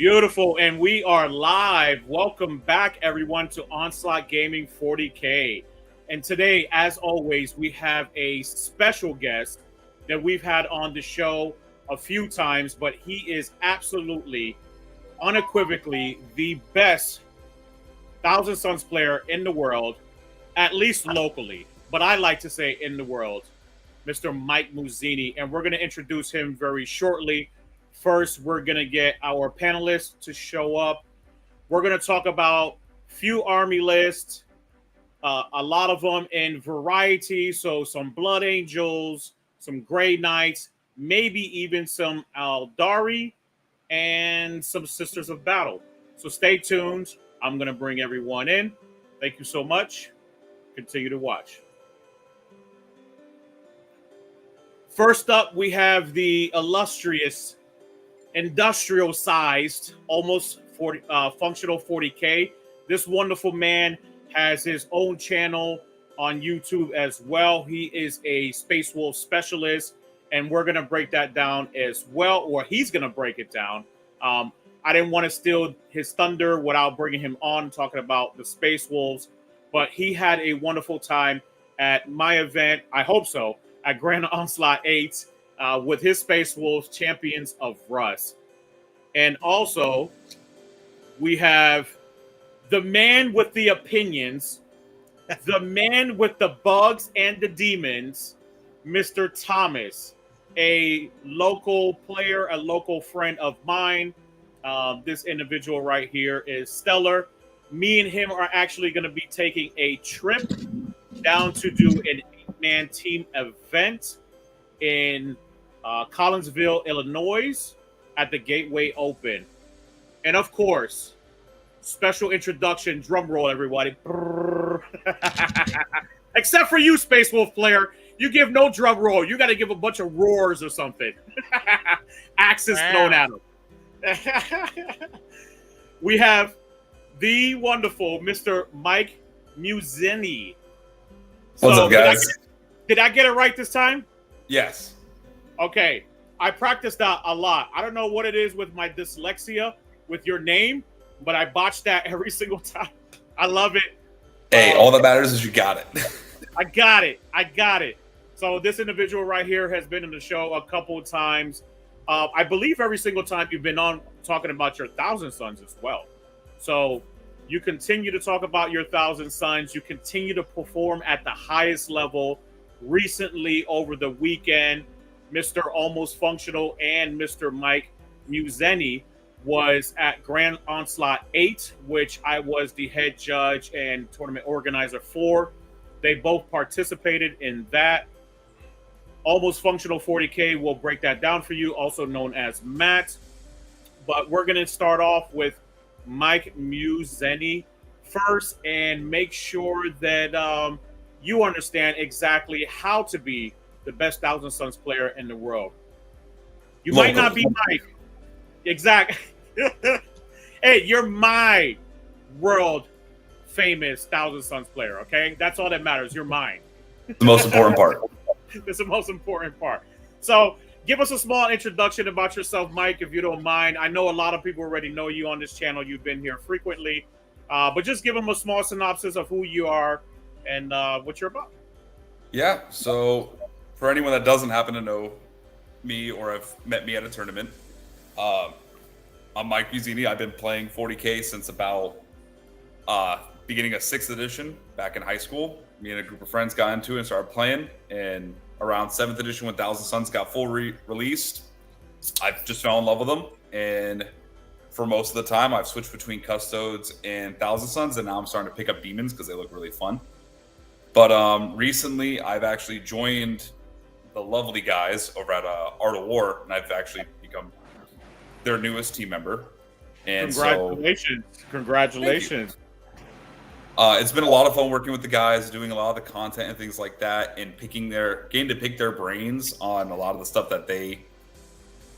Beautiful, and we are live. Welcome back, everyone, to Onslaught Gaming 40K. And today, as always, we have a special guest that we've had on the show a few times, but he is absolutely, unequivocally, the best Thousand Sons player in the world, at least locally, but I like to say in the world, Mr. Mike Muzeni. And we're going to introduce him very shortly. First, we're going to get our panelists to show up. We're going to talk about few army lists, a lot of them in variety. So some Blood Angels, some Grey Knights, maybe even some Aldari, and some Sisters of Battle. So stay tuned. I'm going to bring everyone in. Thank you so much. Continue to watch. First up, we have the illustrious industrial-sized, almost functional 40K. This wonderful man has his own channel on YouTube as well. He is a Space Wolf specialist, and we're going to break that down as well, or he's going to break it down. I didn't want to steal his thunder without bringing him on, talking about the Space Wolves, but he had a wonderful time at my event, I hope so, at Grand Onslaught 8, with his Space Wolves, Champions of Rust. And also, we have the man with the opinions, the man with the bugs and the demons, Mr. Thomas, a local player, a local friend of mine. This individual right here is stellar. Me and him are actually going to be taking a trip down to do an 8-man team event in Collinsville, Illinois at the Gateway Open. And of course, special introduction, drum roll, everybody. Except for you, Space Wolf player. You give no drum roll. You got to give a bunch of roars or something. Axes thrown at him. We have the wonderful Mr. Mike Muzeni. What's up, guys? Did I get it right this time? Yes. Okay. I practiced that a lot. I don't know what it is with my dyslexia with your name, but I botched that every single time. I love it. Hey, all that matters is you got it. I got it. So this individual right here has been in the show a couple of times. I believe every single time you've been on talking about your Thousand Sons as well. So you continue to talk about your Thousand Sons. You continue to perform at the highest level. Recently, over the weekend, Mr. Almost Functional and Mr. Mike Muzeni was at Grand Onslaught 8, which I was the head judge and tournament organizer for. They both participated in that. Almost Functional 40K will break that down for you, also known as Matt. But we're going to start off with Mike Muzeni first and make sure that you understand exactly how to be the best Thousand Sons player in the world. You might not be Mike. Exactly. Hey, you're my world famous Thousand Sons player, okay? That's all that matters. You're mine. The most important part. It's the most important part. So give us a small introduction about yourself, Mike, if you don't mind. I know a lot of people already know you on this channel. You've been here frequently. But just give them a small synopsis of who you are and what you're about. Yeah, so for anyone that doesn't happen to know me or have met me at a tournament, I'm Mike Muzeni. I've been playing 40K since about beginning of 6th edition back in high school. Me and a group of friends got into it and started playing. And around 7th edition, when Thousand Sons got full released, I just fell in love with them. And for most of the time, I've switched between Custodes and Thousand Sons, and now I'm starting to pick up Demons because they look really fun. But recently, I've actually joined the lovely guys over at Art of War, and I've actually become their newest team member. And Congratulations. It's been a lot of fun working with the guys, doing a lot of the content and things like that, and getting to pick their brains on a lot of the stuff that they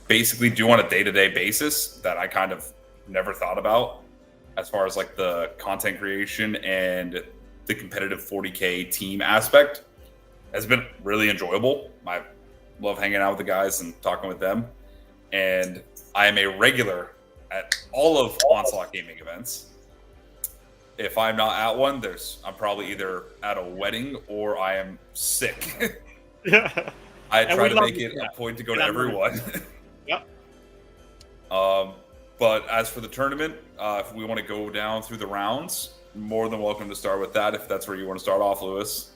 basically do on a day-to-day basis that I kind of never thought about as far as like the content creation and the competitive 40K team aspect. Has been really enjoyable. I love hanging out with the guys and talking with them. And I am a regular at all of Onslaught Gaming events. If I'm not at one, I'm probably either at a wedding or I am sick. Yeah. I try to make it a point to go to everyone. Yep. But as for the tournament, if we want to go down through the rounds, more than welcome to start with that if that's where you want to start off, Lewis.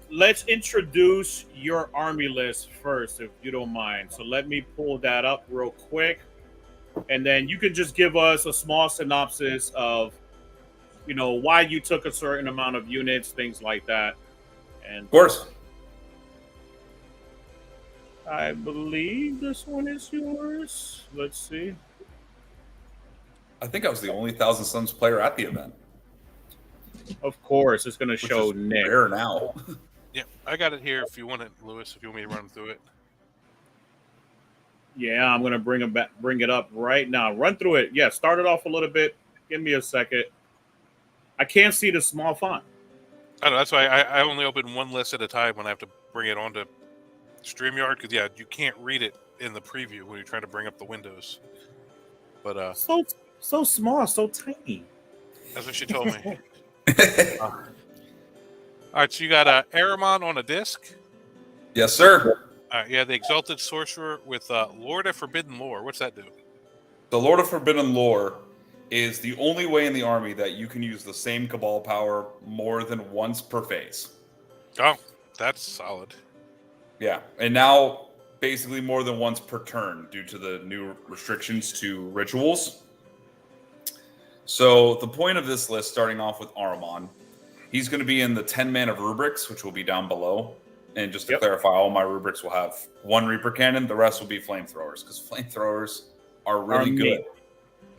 Let's introduce your army list first, if you don't mind. So let me pull that up real quick. And then you can just give us a small synopsis of, why you took a certain amount of units, things like that. And of course. I believe this one is yours. Let's see. I think I was the only Thousand Suns player at the event. Of course, it's going to show Nick. Rare now. Yeah, I got it here if you want it, Lewis, if you want me to run through it. Yeah, I'm going to bring it up right now. Run through it. Yeah, start it off a little bit. Give me a second. I can't see the small font. I know, that's why I only open one list at a time when I have to bring it onto StreamYard, because, yeah, you can't read it in the preview when you're trying to bring up the windows. But So small, so tiny. That's what she told me. All right, so you got Aramon on a disc. Yes, sir. Yeah, the Exalted Sorcerer with Lord of Forbidden Lore. What's that do? The Lord of Forbidden Lore is the only way in the army that you can use the same Cabal power more than once per phase. Oh, that's solid. Yeah, and now basically more than once per turn due to the new restrictions to rituals. So the point of this list, starting off with Aramon, he's going to be in the 10 man of rubrics, which will be down below. And just to clarify, all my rubrics will have one Reaper cannon. The rest will be flamethrowers, because flamethrowers are really good.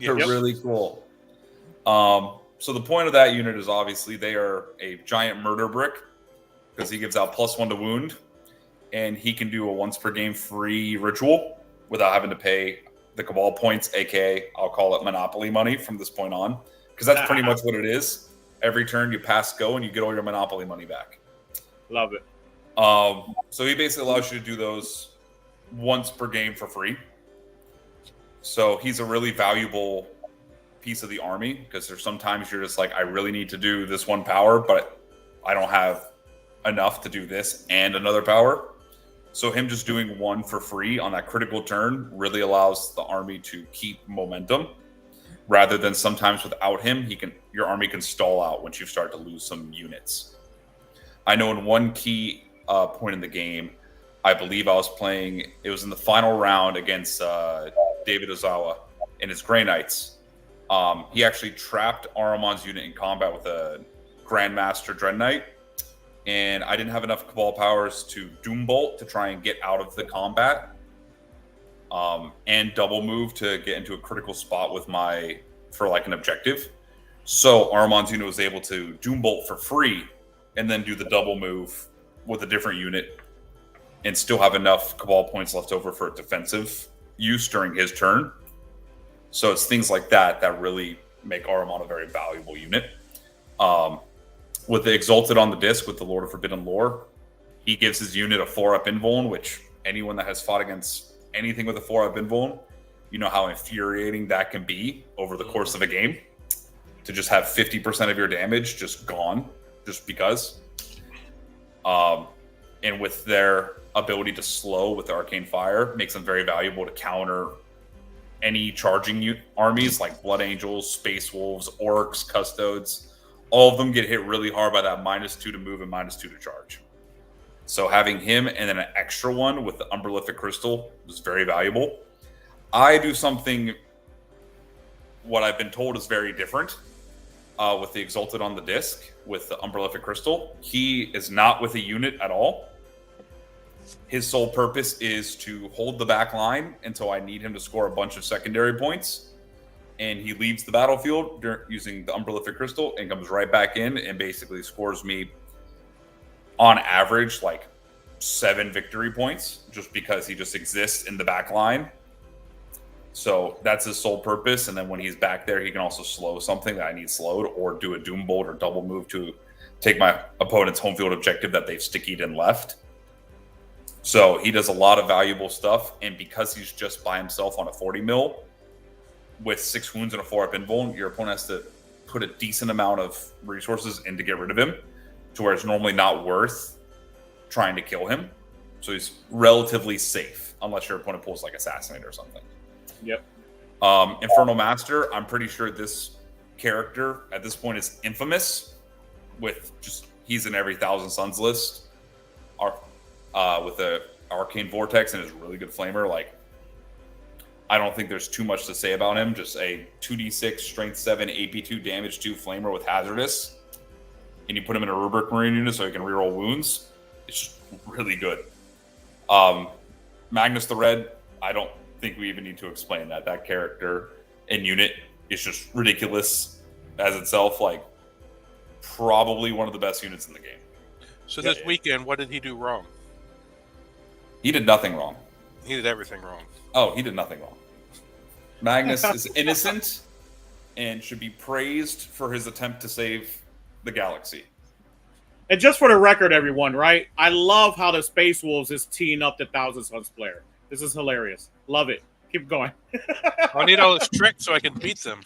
They're really cool. So the point of that unit is obviously they are a giant murder brick, because he gives out +1 to wound, and he can do a once per game free ritual without having to pay the Cabal points, aka I'll call it Monopoly money from this point on, because that's pretty much what it is. Every turn you pass go and you get all your Monopoly money back. Love it. So he basically allows you to do those once per game for free. So he's a really valuable piece of the army, because there's sometimes you're just like, I really need to do this one power, but I don't have enough to do this and another power. So him just doing one for free on that critical turn really allows the army to keep momentum, rather than sometimes without him, your army can stall out once you start to lose some units. I know in one key point in the game, I believe I was playing, it was in the final round against David Ozawa and his Grey Knights. He actually trapped Aramon's unit in combat with a Grandmaster Dread Knight, and I didn't have enough Cabal powers to Doom Bolt to try and get out of the combat, and double move to get into a critical spot for like an objective. So Aramon's unit was able to Doom Bolt for free and then do the double move with a different unit and still have enough Cabal points left over for defensive use during his turn. So it's things like that that really make Aramon a very valuable unit. With the Exalted on the disc, with the Lord of Forbidden Lore, he gives his unit a 4-up invuln, which anyone that has fought against anything with a 4-up invuln, you know how infuriating that can be over the course of a game. To just have 50% of your damage just gone, just because. And with their ability to slow with Arcane Fire, makes them very valuable to counter any charging armies like Blood Angels, Space Wolves, Orcs, Custodes. All of them get hit really hard by that -2 to move and -2 to charge. So having him and then an extra one with the Umberlific Crystal was very valuable. I do something, what I've been told is very different with the Exalted on the disc, with the Umberlific Crystal. He is not with a unit at all. His sole purpose is to hold the back line until I need him to score a bunch of secondary points. And he leaves the battlefield using the Umberlific Crystal and comes right back in and basically scores me, on average, like 7 victory points, just because he just exists in the back line. So that's his sole purpose. And then when he's back there, he can also slow something that I need slowed, or do a Doom Bolt or double move to take my opponent's home field objective that they've stickied and left. So he does a lot of valuable stuff. And because he's just by himself on a 40 mil, with 6 wounds and a 4-up invuln, your opponent has to put a decent amount of resources in to get rid of him, to where it's normally not worth trying to kill him. So he's relatively safe, unless your opponent pulls like Assassinate or something. Yep. Infernal Master, I'm pretty sure this character at this point is infamous with just, he's in every Thousand Suns list. With the Arcane Vortex and his really good flamer, like, I don't think there's too much to say about him. Just a 2d6, strength 7, AP 2, damage 2 flamer with hazardous. And you put him in a Rubric Marine unit so he can reroll wounds. It's just really good. Magnus the Red, I don't think we even need to explain that. That character and unit is just ridiculous as itself. Like, probably one of the best units in the game. So this weekend, what did he do wrong? He did nothing wrong. He did everything wrong. Oh, he did nothing wrong. Magnus is innocent and should be praised for his attempt to save the galaxy. And just for the record, everyone, right? I love how the Space Wolves is teeing up the Thousand Suns player. This is hilarious. Love it. Keep going. I need all this tricks so I can beat them.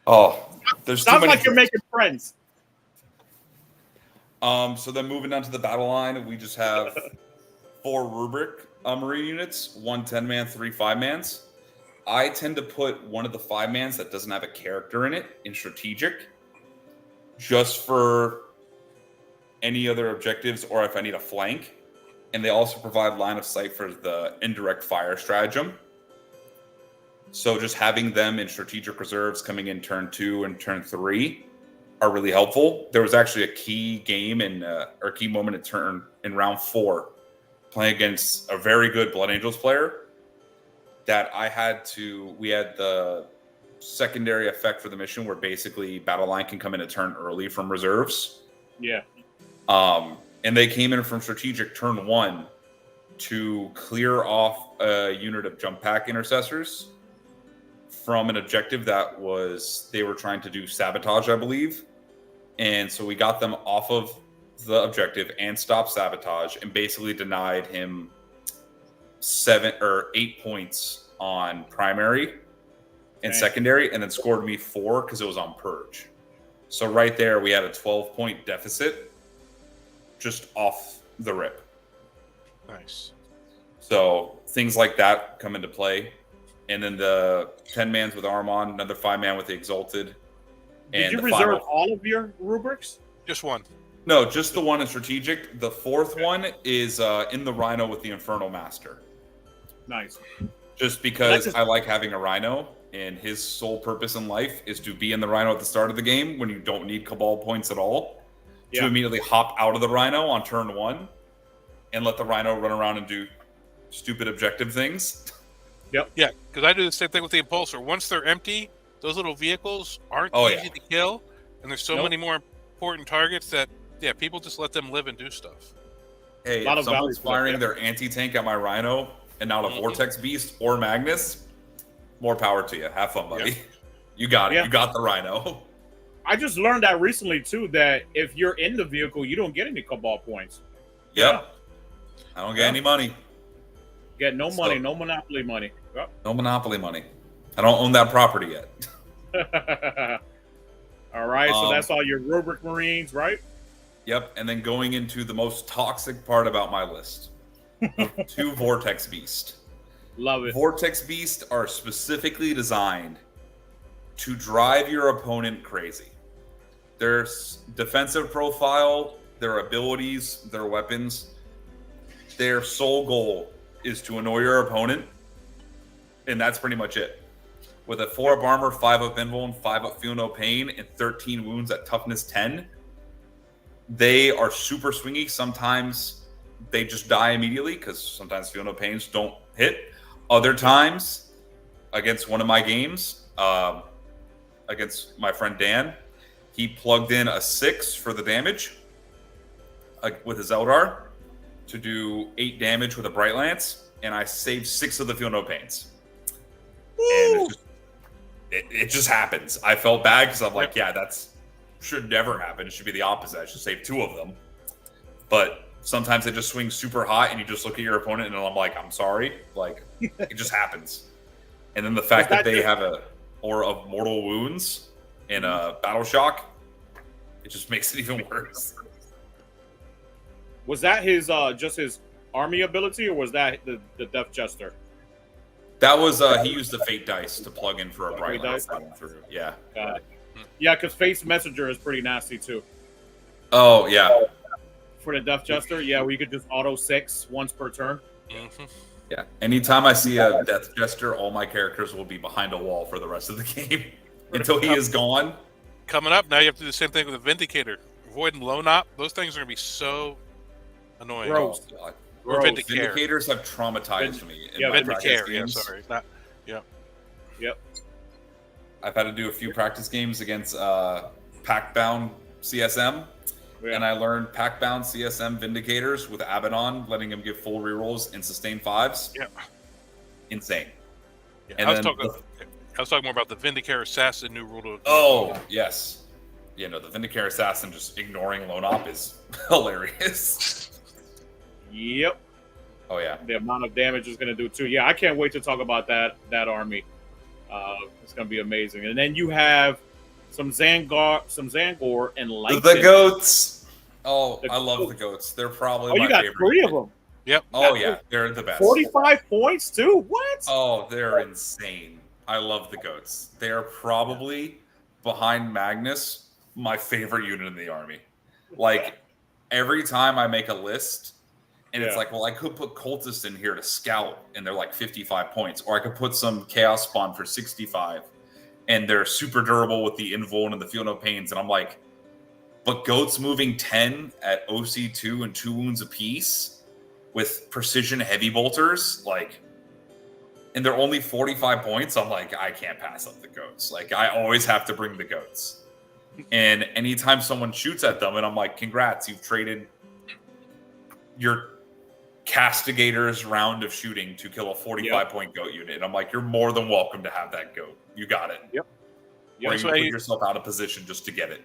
Oh, there's Sounds too many. like you're making friends. So then moving down to the battle line, we just have 4 Rubric Marine units, 1 10-man, 3 5-mans. I tend to put one of the 5-mans that doesn't have a character in it in strategic, just for any other objectives or if I need a flank. And they also provide line of sight for the indirect fire stratagem. So just having them in strategic reserves coming in turn 2 and turn 3 are really helpful. There was actually a key game or key moment in round 4, playing against a very good Blood Angels player, that we had the secondary effect for the mission where basically battle line can come in a turn early from reserves. Yeah. And they came in from strategic turn 1 to clear off a unit of jump pack intercessors from an objective that they were trying to do sabotage, I believe. And so we got them off of the objective and stopped sabotage and basically denied him 7 or 8 points on primary and secondary, and then scored me 4 because it was on purge. So right there, we had a 12-point deficit just off the rip. Nice. So things like that come into play. And then the 10-mans with Armon, another 5-man with the Exalted. Did you reserve all of your rubrics? Just one. No, just the one in strategic. The 4th one is in the Rhino with the Infernal Master. Nice. Just because I like having a Rhino, and his sole purpose in life is to be in the Rhino at the start of the game when you don't need Cabal points at all. To immediately hop out of the Rhino on turn 1 and let the Rhino run around and do stupid objective things. Yep. Yeah, because I do the same thing with the Impulsor. Once they're empty, those little vehicles aren't easy to kill, and there's so many more important targets that, people just let them live and do stuff. Hey, if someone's firing their anti-tank at my Rhino and not a Vortex Beast or Magnus, more power to you. Have fun, buddy. You got it. You got the Rhino. I just learned that recently, too, that if you're in the vehicle, you don't get any Cabal points. Yep. I don't get any money. Get no money, no Monopoly money. Yep. No Monopoly money. I don't own that property yet. All right, so that's all your Rubric Marines, right? Yep, and then going into the most toxic part about my list. 2 Vortex Beast. Love it. Vortex Beast are specifically designed to drive your opponent crazy. Their defensive profile, their abilities, their weapons, their sole goal is to annoy your opponent, and that's pretty much it. With a 4-up armor, 5-up invuln, 5-up feel no pain, and 13 wounds at toughness 10, they are super swingy. Sometimes they just die immediately because sometimes feel no pains don't hit. Other times, against one of my games, against my friend Dan, he plugged in a 6 for the damage with his Eldar to do 8 damage with a Bright Lance, and I saved 6 of the feel no pains. Woo! And it just happens. I felt bad because I'm like, that's should never happen. It should be the opposite. I should save 2 of them. But sometimes it just swings super hot, and you just look at your opponent, and I'm like, I'm sorry. Like, It just happens. And then the fact that they just... have a aura of mortal wounds and a battle shock, it just makes it even worse. Was that his just his army ability, or was that the Death Jester? That was he used the fate dice to plug in for a bright light coming through. Yeah. Yeah, because Face Messenger is pretty nasty too. Oh yeah. For the Death Jester, yeah, where you could just auto 6 once per turn. Yeah. Anytime I see a Death Jester, all my characters will be behind a wall for the rest of the game until he is gone. Coming up now, you have to do the same thing with the Vindicator. Void and Lone Op, those things are gonna be so annoying. Gross. Or Vindicator. Vindicators have traumatized me. Yeah, Vindicator. Yeah, sorry. Yep. I've had to do a few practice games against pack-bound CSM, and I learned pack-bound CSM Vindicators with Abaddon, letting him give full rerolls and sustain 5s. Yeah. Insane. Yeah, And I was talking more about the Vindicator Assassin new rule to... Oh, yes. You know, the Vindicator Assassin just ignoring Lone Op is hilarious. Yep. Oh, yeah. The amount of damage is going to do too. Yeah, I can't wait to talk about that army. It's going to be amazing. And then you have some Zangor and Lightning. The goats. Oh, I love the goats. They're probably my favorite. You got 3 of them. Yep. Oh, yeah. They're the best. 45 points too? What? Oh, they're insane. I love the goats. They are probably, behind Magnus, my favorite unit in the army. Like, every time I make a list, and it's like, well, I could put cultists in here to scout, and they're like 55 points. Or I could put some Chaos Spawn for 65, and they're super durable with the Invuln and the Feel No Pains. And I'm like, but goats moving 10 at OC2 and 2 wounds apiece with precision heavy bolters, like, and they're only 45 points. I'm like, I can't pass up the goats. Like, I always have to bring the goats. And anytime someone shoots at them, and I'm like, congrats, you've traded your Castigator's round of shooting to kill a 45-point goat unit. And I'm like, you're more than welcome to have that goat. You got it. Yep. Or you put yourself out of position just to get it.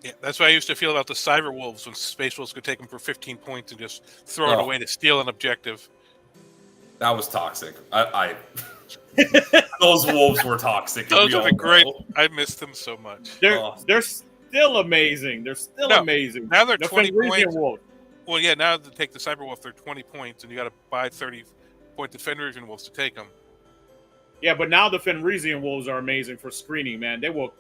Yeah, that's what I used to feel about the Cyber Wolves when Space Wolves could take them for 15 points and just throw it away to steal an objective. That was toxic. Those wolves were toxic. Those are great. I miss them so much. They're still amazing. They're still amazing. Now they're 20 points. Wolf. Well, yeah, now to take the Cyber Wolf, they're 20 points, and you got to buy 30-point Fenrisian Wolves to take them. Yeah, but now the Fenrisian Wolves are amazing for screening, man. They will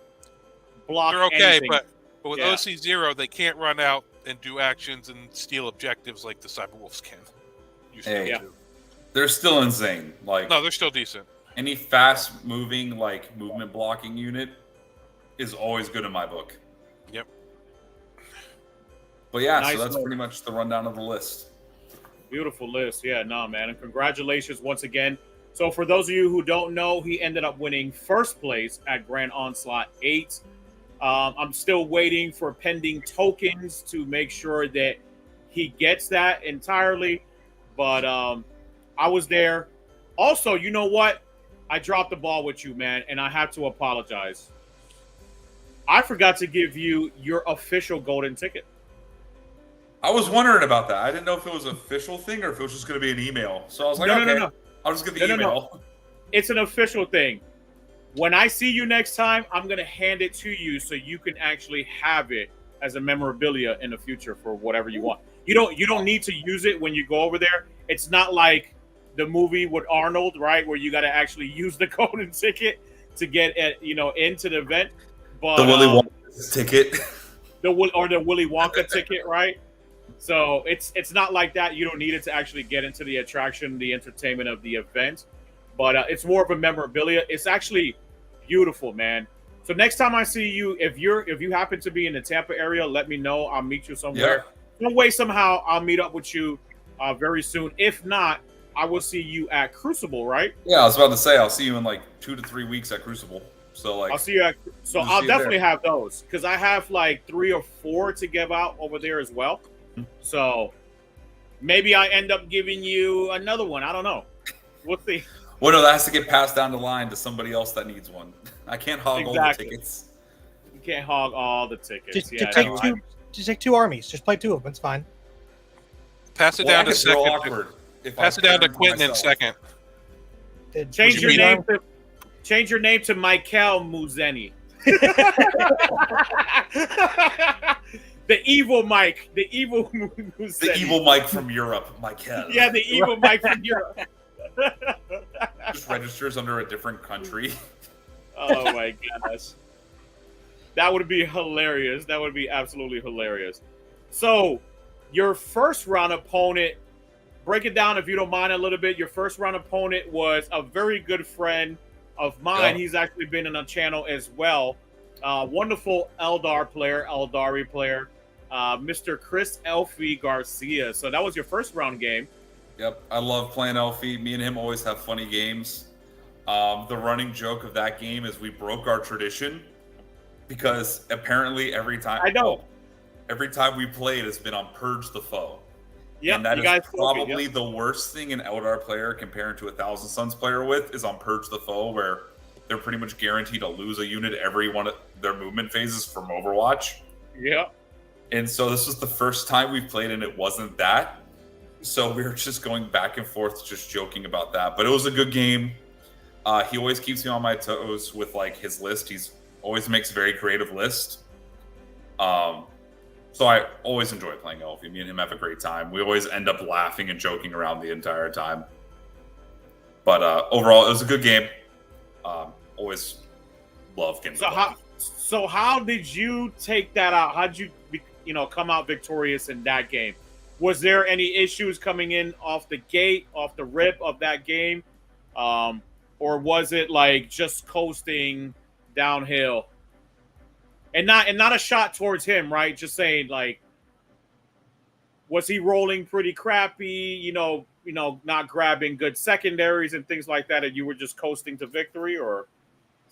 block They're okay, anything. but with OC0, they can't run out and do actions and steal objectives like the Cyber Wolves can. They're still insane. Like, no, they're still decent. Any fast-moving, like, movement blocking unit is always good in my book. Yep. But yeah, so that's pretty much the rundown of the list. Beautiful list. Yeah, no, man. And congratulations once again. So for those of you who don't know, he ended up winning first place at Grand Onslaught 8. I'm still waiting for pending tokens to make sure that he gets that entirely. But I was there. Also, you know what? I dropped the ball with you, man, and I have to apologize. I forgot to give you your official golden ticket. I was wondering about that. I didn't know if it was an official thing or if it was just going to be an email. So I was like, no. I'll just get the email. No. It's an official thing. When I see you next time, I'm going to hand it to you so you can actually have it as a memorabilia in the future for whatever you want. You don't need to use it when you go over there. It's not like the movie with Arnold, right, where you got to actually use the golden ticket to get into the event. But the Willy Wonka ticket, the Willy Wonka ticket, right? So it's not like that. You don't need it to actually get into the attraction, the entertainment of the event. But it's more of a memorabilia. It's actually beautiful, man. So next time I see you, if you happen to be in the Tampa area, let me know. I'll meet you somewhere. Some way, somehow, I'll meet up with you very soon. If not, I will see you at Crucible, right? Yeah, I was about to say I'll see you in like 2 to 3 weeks at Crucible. So like I'll see you I'll definitely have those because I have like 3 or 4 to give out over there as well. So maybe I end up giving you another one. I don't know. We'll see. Well, no, that has to get passed down the line to somebody else that needs one. I can't hog all the tickets. You can't hog all the tickets. Just take 2 armies. Just play 2 of them. It's fine. Pass it down to second. Pass it down to Quentin in second. Change your name to Michael Muzeni. The evil Mike. The evil Muzeni. The evil Mike from Europe, Michael. Yeah, the evil Mike from Europe. Just registers under a different country. Oh my gosh. That would be hilarious. That would be absolutely hilarious. So, your first round opponent, break it down if you don't mind a little bit. Your first round opponent was a very good friend of mine. Yeah. He's actually been on the channel as well. Wonderful Eldari player, Mr. Chris Elfie Garcia. So that was your first round game. Yep, I love playing Elfie. Me and him always have funny games. The running joke of that game is we broke our tradition because apparently every time every time we played has been on Purge the Foe. Yeah, and that is probably the worst thing an Eldar player comparing to a Thousand Suns player with is on Purge the Foe, where they're pretty much guaranteed to lose a unit every one of their movement phases from Overwatch. Yeah. And so this was the first time we played and it wasn't that. So we were just going back and forth, just joking about that. But it was a good game. He always keeps me on my toes with like his list. He's always makes a very creative list. So I always enjoy playing Elfie. Me and him have a great time. We always end up laughing and joking around the entire time. But overall, it was a good game. Always love games. So how did you take that out? How did you come out victorious in that game? Was there any issues coming in off the gate, off the rip of that game? Or was it like just coasting downhill? And not a shot towards him, right? Just saying, like, was he rolling pretty crappy, not grabbing good secondaries and things like that, and you were just coasting to victory, or?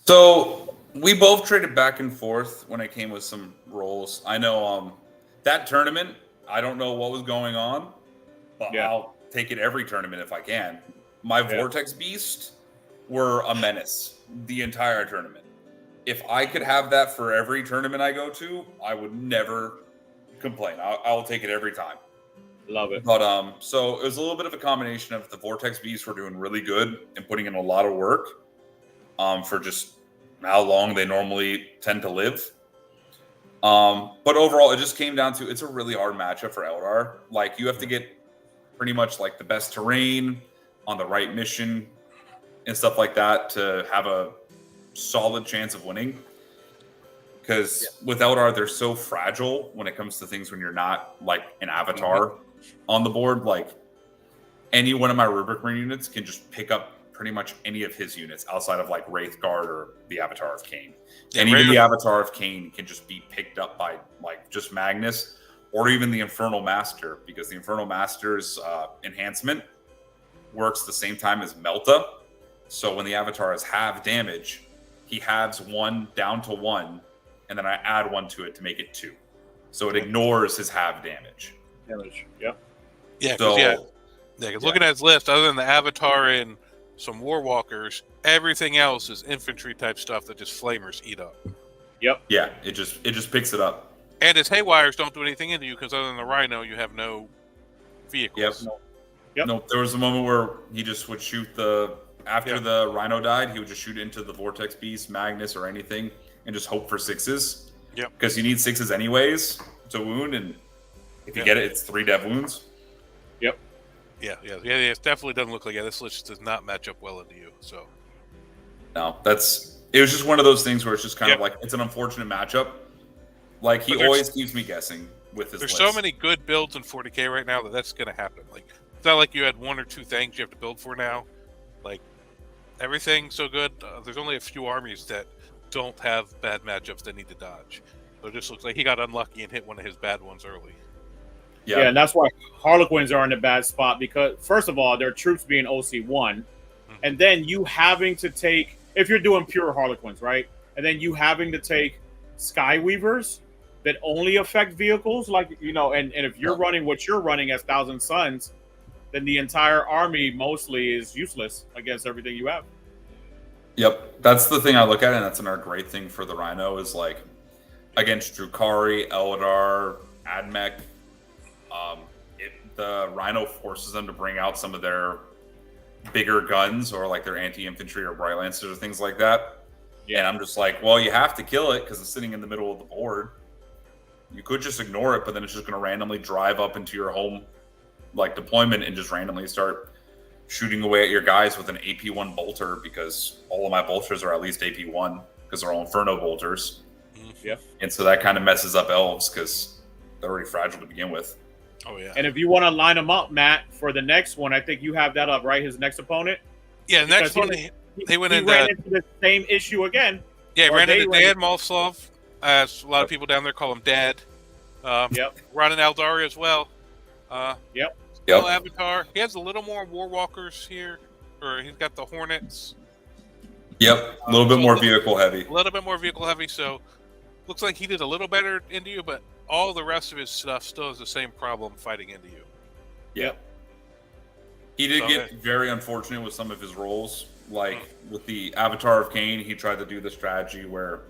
So we both traded back and forth when it came with some rolls. I know that tournament, I don't know what was going on, but I'll take it every tournament if I can. My Vortex Beast were a menace the entire tournament. If I could have that for every tournament I go to, I would never complain. I'll take it every time. Love it. But so it was a little bit of a combination of the Vortex Beasts were doing really good and putting in a lot of work for just how long they normally tend to live. But overall, it just came down to it's a really hard matchup for Eldar. Like you have to get pretty much like the best terrain on the right mission and stuff like that to have a solid chance of winning. Because with Eldar, they're so fragile when it comes to things when you're not like an avatar on the board. Like any one of my Rubric Marine units can just pick up pretty much any of his units outside of like Wraithguard or the Avatar of Cain. And even the Avatar of Cain can just be picked up by like just Magnus or even the Infernal Master, because the Infernal Master's enhancement works the same time as Melta. So when the Avatar is half damage, he halves one down to one, and then I add one to it to make it 2. So it ignores his half damage. Yeah. Yeah, because looking at his list, other than the Avatar and some War Walkers, everything else is infantry type stuff that just flamers eat up. Yep. Yeah, it just picks it up. And his Haywires don't do anything into you because other than the Rhino, you have no vehicles. Yep. No, there was a moment where he just would shoot after the Rhino died, he would just shoot into the Vortex Beast, Magnus, or anything, and just hope for 6s. Yep. Because you need 6s anyways to wound, and if you get it, it's 3 dev wounds. Yep. Yeah. It definitely doesn't look like this list does not match up well into you. So. No, it was just one of those things where it's just kind of like it's an unfortunate matchup. Like he always keeps me guessing with his list. There's so many good builds in 40K right now that's going to happen. Like it's not like you had 1 or 2 things you have to build for now. Like everything's so good. There's only a few armies that don't have bad matchups that need to dodge. So it just looks like he got unlucky and hit one of his bad ones early. Yeah, and that's why Harlequins are in a bad spot because, first of all, their troops being OC1, and then you having to take, if you're doing pure Harlequins, right? And then you having to take Skyweavers that only affect vehicles, like, and if you're running what you're running as Thousand Suns, then the entire army mostly is useless against everything you have. Yep, that's the thing I look at, and that's another great thing for the Rhino is like against Drukhari, Eldar, Admech. The Rhino forces them to bring out some of their bigger guns or like their anti-infantry or bright lancers or things like that. Yeah. And I'm just like, well, you have to kill it because it's sitting in the middle of the board. You could just ignore it, but then it's just going to randomly drive up into your home like deployment and just randomly start shooting away at your guys with an AP1 bolter, because all of my bolters are at least AP1 because they're all Inferno bolters. Yeah. And so that kind of messes up elves because they're already fragile to begin with. Oh yeah. And if you want to line them up, Matt, for the next one, I think you have that up, right? His next opponent. Yeah, next one they went into the same issue again. Yeah, Or ran they into ran Dan Malslov, as a lot of people down there call him Dad. Yep. Running Eldari as well. Yep. Still Avatar. He has a little more Warwalkers here, or he's got the Hornets. Yep, a little bit more vehicle heavy. A little bit more vehicle heavy, so looks like he did a little better into you, but all the rest of his stuff still has the same problem fighting into you. Yep. He did get very unfortunate with some of his rolls. Like with the Avatar of Cain, he tried to do the strategy where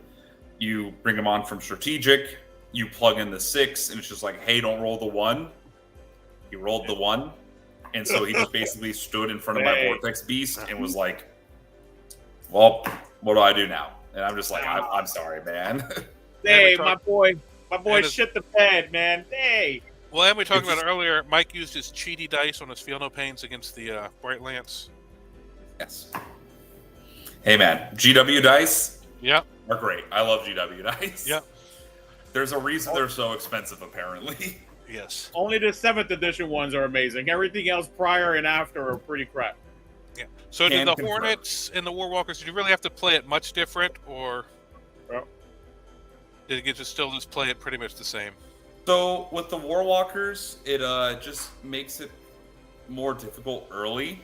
you bring him on from strategic, you plug in the 6, and it's just like, hey, don't roll the 1. He rolled the 1. And so he just basically stood in front of my Vortex Beast and was like, well, what do I do now? And I'm just like, I'm sorry, man. Hey, my boy shit the bed, man. Hey. Well, and we talked about it earlier. Mike used his cheaty dice on his Feel No Pains against the Bright Lance. Yes. Hey, man, GW dice are great. I love GW dice. Yep. There's a reason they're so expensive, apparently. Yes. Only the 7th edition ones are amazing. Everything else prior and after are pretty crap. Yeah. So did the Hornets and the Warwalkers, did you really have to play it much different, or did it still just play it pretty much the same? So with the Warwalkers, it just makes it more difficult early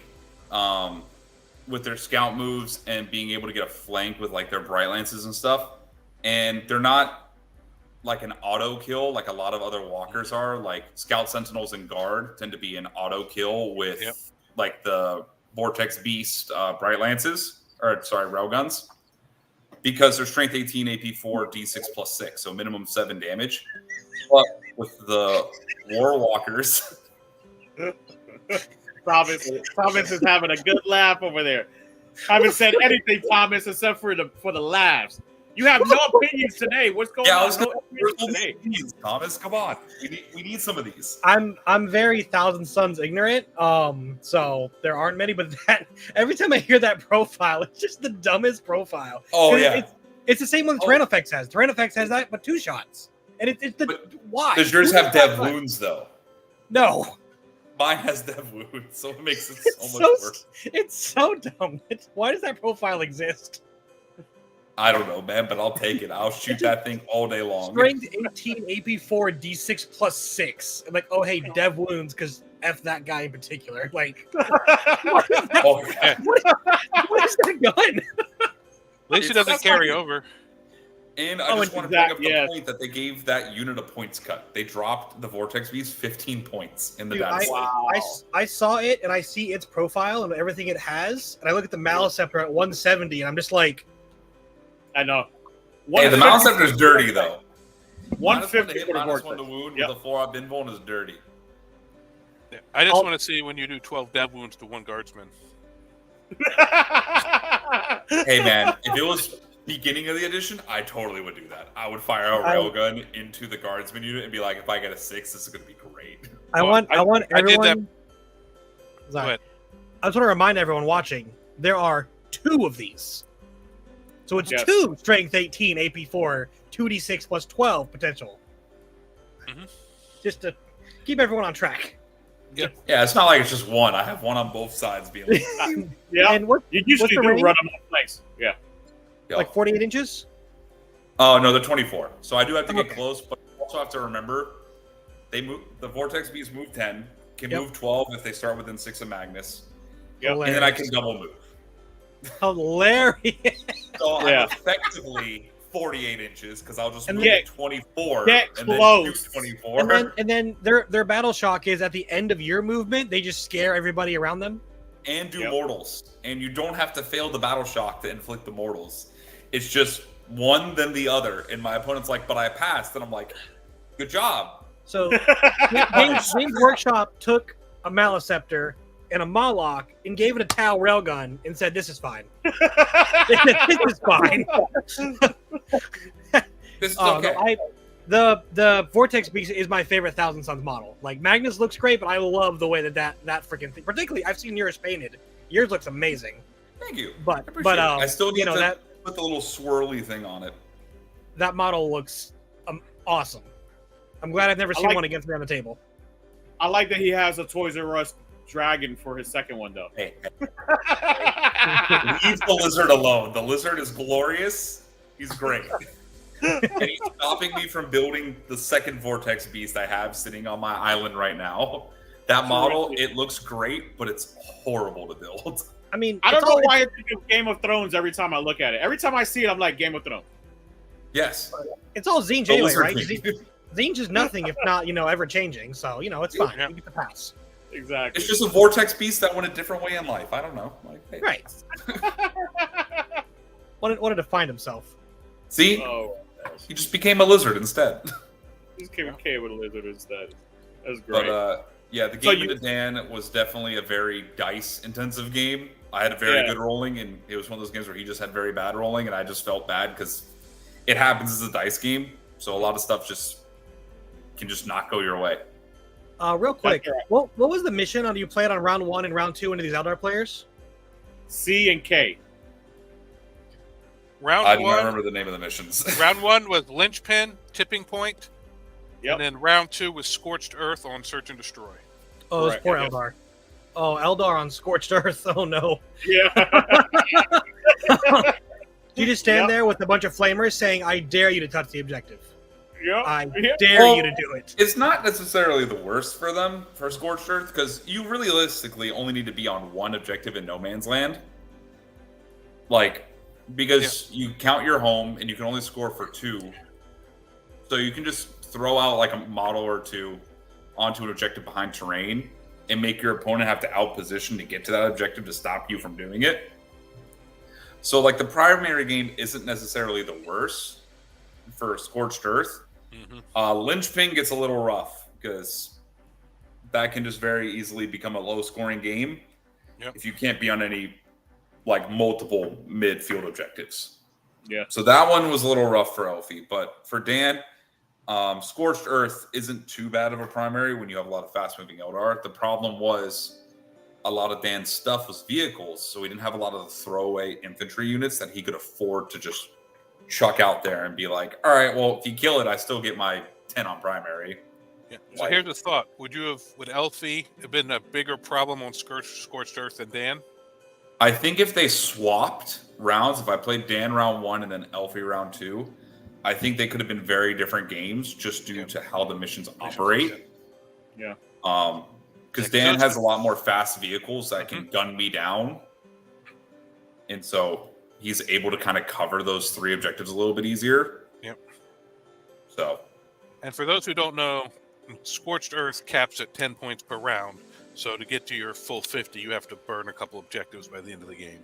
with their scout moves and being able to get a flank with like their Bright Lances and stuff. And they're not like an auto kill like a lot of other walkers are. Like Scout Sentinels and Guard tend to be an auto kill with like the Vortex Beast Bright Lances, or sorry, Railguns, because they're Strength 18, AP 4, D6 plus 6, so minimum 7 damage. But with the Warwalkers, Thomas is having a good laugh over there. I haven't said anything, Thomas, except for the laughs. You have no opinions today. What's going on? No opinions today. Thomas, come on. We need some of these. I'm very Thousand Suns ignorant. So there aren't many, but that every time I hear that profile, it's just the dumbest profile. Oh yeah. It's the same one Tyrannofex has. Tyrannofex has that, but 2 shots. And why? Does yours have Dev Wounds though? No. Mine has Dev Wounds, so it makes it so much worse. It's so dumb. Why does that profile exist? I don't know, man, but I'll take it. I'll shoot that thing all day long. Strength 18, AP 4, D6 plus 6. I'm like, oh, hey, Dev Wounds, because F that guy in particular. Like, what is that gun? At least it doesn't carry over. And I just want to bring up the point that they gave that unit a points cut. They dropped the Vortex Beast 15 points in the battle. I saw it, and I see its profile and everything it has, and I look at the Maliceptor at 170, and I'm just like, I know. Hey, the Maliceptor is dirty, though. 150 for the Vortex. -1 to wound with a 4-out Binvuln is dirty. Yeah, I just want to see when you do 12 Dev Wounds to 1 Guardsman. Hey, man, if it was beginning of the edition, I totally would do that. I would fire a railgun into the Guardsman unit and be like, if I get a 6, this is going to be great. I want everyone... I did that. Sorry. I just want to remind everyone watching, there are 2 of these. So it's 2 Strength 18, AP 4, 2d6 plus 12 potential. Mm-hmm. Just to keep everyone on track. Yeah, it's not like it's just 1. I have 1 on both sides being like, yeah. And you usually do run them in place. Yeah. Like 48 inches? Oh, no, they're 24. So I do have to get close, but I also have to remember they move. The Vortex Beasts move 10, can move 12 if they start within 6 of Magnus. Yep. And then I can double move. Hilarious. So I'm effectively 48 inches because I'll just move 24 get and close. then shoot 24. And then their battle shock is at the end of your movement, they just scare everybody around them. And do mortals. And you don't have to fail the battle shock to inflict the mortals. It's just one then the other. And my opponent's like, but I passed. And I'm like, good job. So Games Workshop took a Maliceptor and a Moloch and gave it a Tau railgun and said, "This is fine. This is fine." This is okay. The Vortex Beast is my favorite Thousand Suns model. Like, Magnus looks great, but I love the way that freaking thing. Particularly, I've seen yours painted. Yours looks amazing. Thank you. But I still need to that, put the little swirly thing on it. That model looks awesome. I'm glad I've never seen one against me on the table. I like that he has a Toys R Us dragon for his second one, though. Hey. Leave the lizard alone. The lizard is glorious. He's great. And he's stopping me from building the second Vortex Beast I have sitting on my island right now. That model, it looks great, but it's horrible to build. I mean, I don't know why I think of Game of Thrones every time I look at it. Every time I see it, I'm like, Game of Thrones. Yes. It's all Zinj anyway, right? Zinj is nothing if not, ever changing. So, it's fine. You get the pass. Exactly. It's just a Vortex Beast that went a different way in life. I don't know. Like, hey. Right. wanted to find himself. See? He just became a lizard instead. He just became a lizard instead. That's great. But, yeah, the game into Dan was definitely a very dice-intensive game. I had a very good rolling, and it was one of those games where he just had very bad rolling, and I just felt bad because it happens as a dice game. So a lot of stuff can just not go your way. Real quick, what was the mission? You played on round 1 and round 2 into these Eldar players? C and K. I don't remember the name of the missions. Round 1 was Linchpin, Tipping Point. Yep. And then round 2 was Scorched Earth on Search and Destroy. Oh, those poor Eldar. Oh, Eldar on Scorched Earth. Oh, no. Yeah. You just stand there with a bunch of flamers saying, "I dare you to touch the objective. Yep. I dare you to do it." It's not necessarily the worst for them, for Scorched Earth, because you realistically only need to be on one objective in no man's land. Because you count your home, and you can only score for 2. So you can just throw out a model or 2 onto an objective behind terrain and make your opponent have to outposition to get to that objective to stop you from doing it. So the primary game isn't necessarily the worst for Scorched Earth. Linchpin gets a little rough because that can just very easily become a low scoring game if you can't be on any multiple midfield objectives. Yeah. So that one was a little rough for Elfie, but for Dan, Scorched Earth isn't too bad of a primary when you have a lot of fast-moving Eldar. The problem was a lot of Dan's stuff was vehicles, so he didn't have a lot of the throwaway infantry units that he could afford to just chuck out there and be like, all right, well, if you kill it, I still get my 10 on primary. Yeah. So here's the thought. Would Elfie have been a bigger problem on Scorched Earth than Dan? I think if they swapped rounds, if I played Dan round 1 and then Elfie round 2, I think they could have been very different games just due to how the missions operate. Yeah. Because Dan has a lot more fast vehicles that can gun me down. And so he's able to kind of cover those 3 objectives a little bit easier. Yep. So. And for those who don't know, Scorched Earth caps at 10 points per round. So to get to your full 50, you have to burn a couple objectives by the end of the game.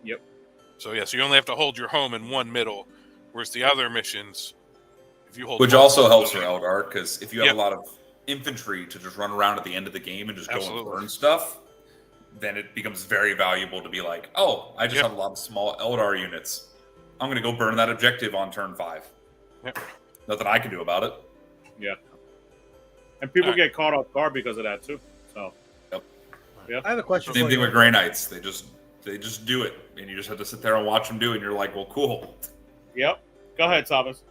Yep. So so you only have to hold your home in one middle, whereas the other missions, if you hold, which also helps for Eldar, because if you have a lot of infantry to just run around at the end of the game and just go and burn stuff, then it becomes very valuable to be like, oh, I just have a lot of small Eldar units. I'm going to go burn that objective on turn 5. Yep. Nothing I can do about it. Yeah. And people get caught off guard because of that too. So. I have a question. Same thing with Grey Knights. They just do it, and you just have to sit there and watch them do it, and you're like, well, cool. Yep. Go ahead, Thomas.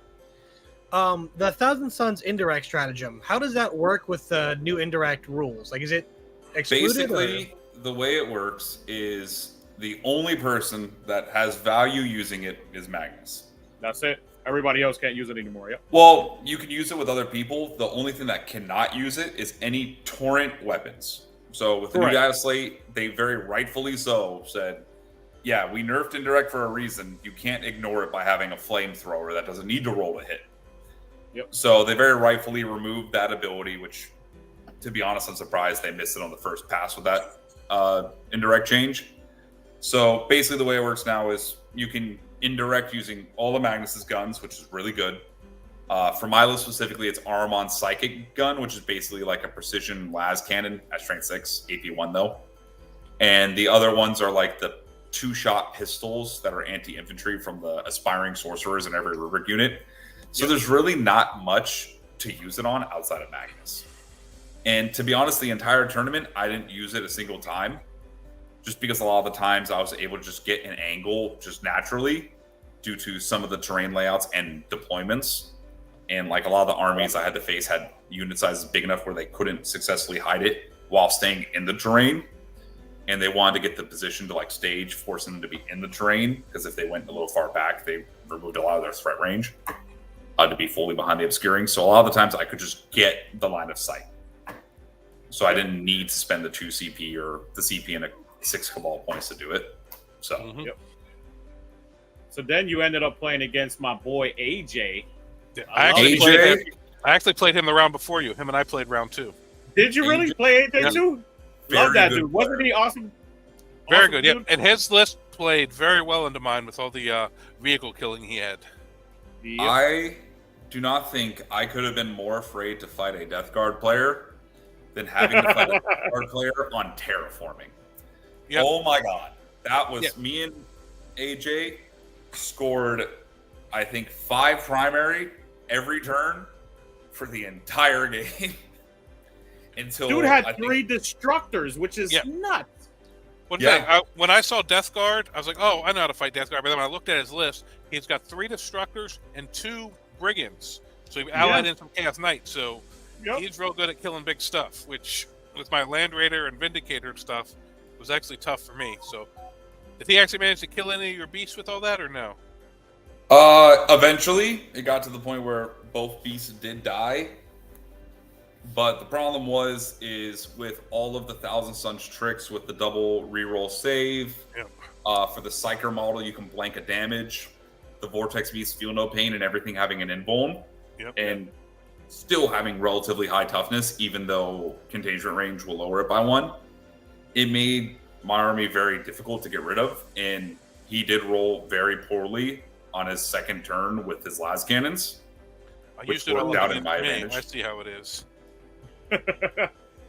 The Thousand Suns indirect stratagem, how does that work with the new indirect rules? Is it excluded? Basically, the way it works is the only person that has value using it is Magnus. That's it. Everybody else can't use it anymore. Yep. Well, you can use it with other people. The only thing that cannot use it is any torrent weapons. So with the new data slate, they very rightfully so said, yeah, we nerfed indirect for a reason. You can't ignore it by having a flamethrower that doesn't need to roll to hit. Yep. So they very rightfully removed that ability, which, to be honest, I'm surprised they missed it on the first pass with that indirect change. So basically the way it works now is you can indirect using all of Magnus's guns, which is really good. For Milo specifically, it's Arm on Psychic Gun, which is basically like a precision las cannon at strength 6, AP 1 though. and the other ones are like the 2-shot pistols that are anti-infantry from the aspiring sorcerers in every rubric unit. So there's really not much to use it on outside of Magnus. And to be honest, the entire tournament, I didn't use it a single time, just because a lot of the times I was able to just get an angle just naturally due to some of the terrain layouts and deployments. And like a lot of the armies I had to face had unit sizes big enough where they couldn't successfully hide it while staying in the terrain. And they wanted to get the position to like stage, forcing them to be in the terrain, because if they went a little far back, they removed a lot of their threat range to be fully behind the obscuring. So a lot of the times I could just get the line of sight. So I didn't need to spend the 2 CP or the CP and a 6 Cabal points to do it. So, So then you ended up playing against my boy AJ. I actually played him the round before you. Him and I played round 2. Did you really play AJ too? Love that dude. player. Wasn't he awesome? Very Awesome good, dude? yeah. And his list played very well into mine with all the vehicle killing he had. Yep. I do not think I could have been more afraid to fight a Death Guard player than having to fight a Death Guard player on terraforming. Yep. Oh my god. That was me and AJ scored, I think, 5 primary every turn for the entire game. Until Dude had 3 destructors, which is nuts. When I saw Death Guard, I was like, oh, I know how to fight Death Guard. But then when I looked at his list, he's got 3 Destructors and 2 Brigands. So he allied in some Chaos Knights. So he's real good at killing big stuff, which with my Land Raider and Vindicator and stuff was actually tough for me. So did he actually manage to kill any of your beasts with all that or no? Eventually, it got to the point where both beasts did die. But the problem is with all of the Thousand Suns tricks with the double reroll save, for the Psyker model, you can blank a damage. The Vortex beasts feel no pain and everything having an invuln. And still having relatively high toughness, even though contagion range will lower it by 1. It made my army very difficult to get rid of. And he did roll very poorly on his second turn with his las cannons, which worked out in my advantage. I see how it is.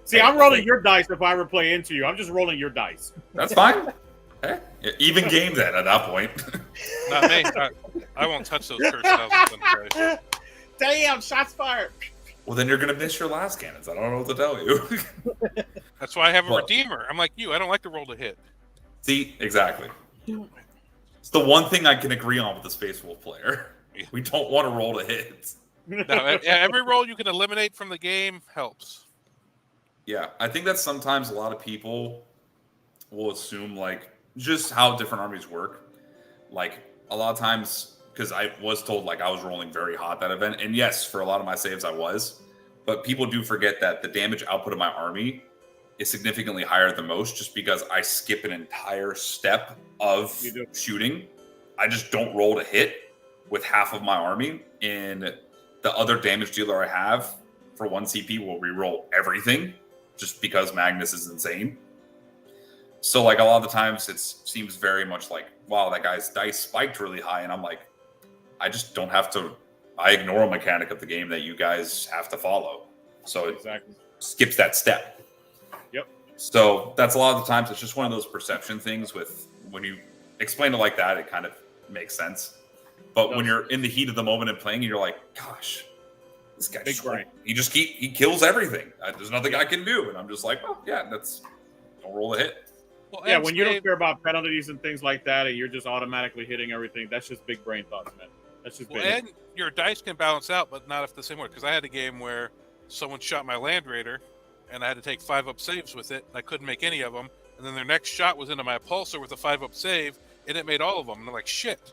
See, I'm rolling your dice if I ever play into you. I'm just rolling your dice. That's fine. Even game then at that point. Not me. I won't touch those cursed dice. Damn, shots fired. Well, then you're going to miss your last cannons. I don't know what to tell you. That's why I have a Redeemer. I'm like you. I don't like to roll to hit. See, exactly. It's the one thing I can agree on with the Space Wolf player. We don't want to roll to hit. No, every roll you can eliminate from the game helps. Yeah, I think that sometimes a lot of people will assume like just how different armies work. Like a lot of times, because I was told like I was rolling very hot that event, and yes, for a lot of my saves I was, but people do forget that the damage output of my army is significantly higher than most, just because I skip an entire step of shooting. I just don't roll to hit with half of my army, and the other damage dealer I have for 1 CP will reroll everything, just because Magnus is insane. So like a lot of the times it seems very much like, wow, that guy's dice spiked really high, and I'm like, I just don't have to. I ignore a mechanic of the game that you guys have to follow, so it skips that step. Yep. So that's a lot of the times it's just one of those perception things. With when you explain it like that, it kind of makes sense. But when you're in the heat of the moment and playing, you're like, gosh, this guy he kills everything. There's nothing I can do, and I'm just like, oh yeah, don't roll a hit. Well, yeah, when you don't care about penalties and things like that, and you're just automatically hitting everything, that's just big brain thoughts, man. That's just and your dice can balance out, but not if the same way. Because I had a game where someone shot my Land Raider, and I had to take 5-up saves with it, and I couldn't make any of them. And then their next shot was into my Repulsor with a 5-up save, and it made all of them. And I'm like, shit,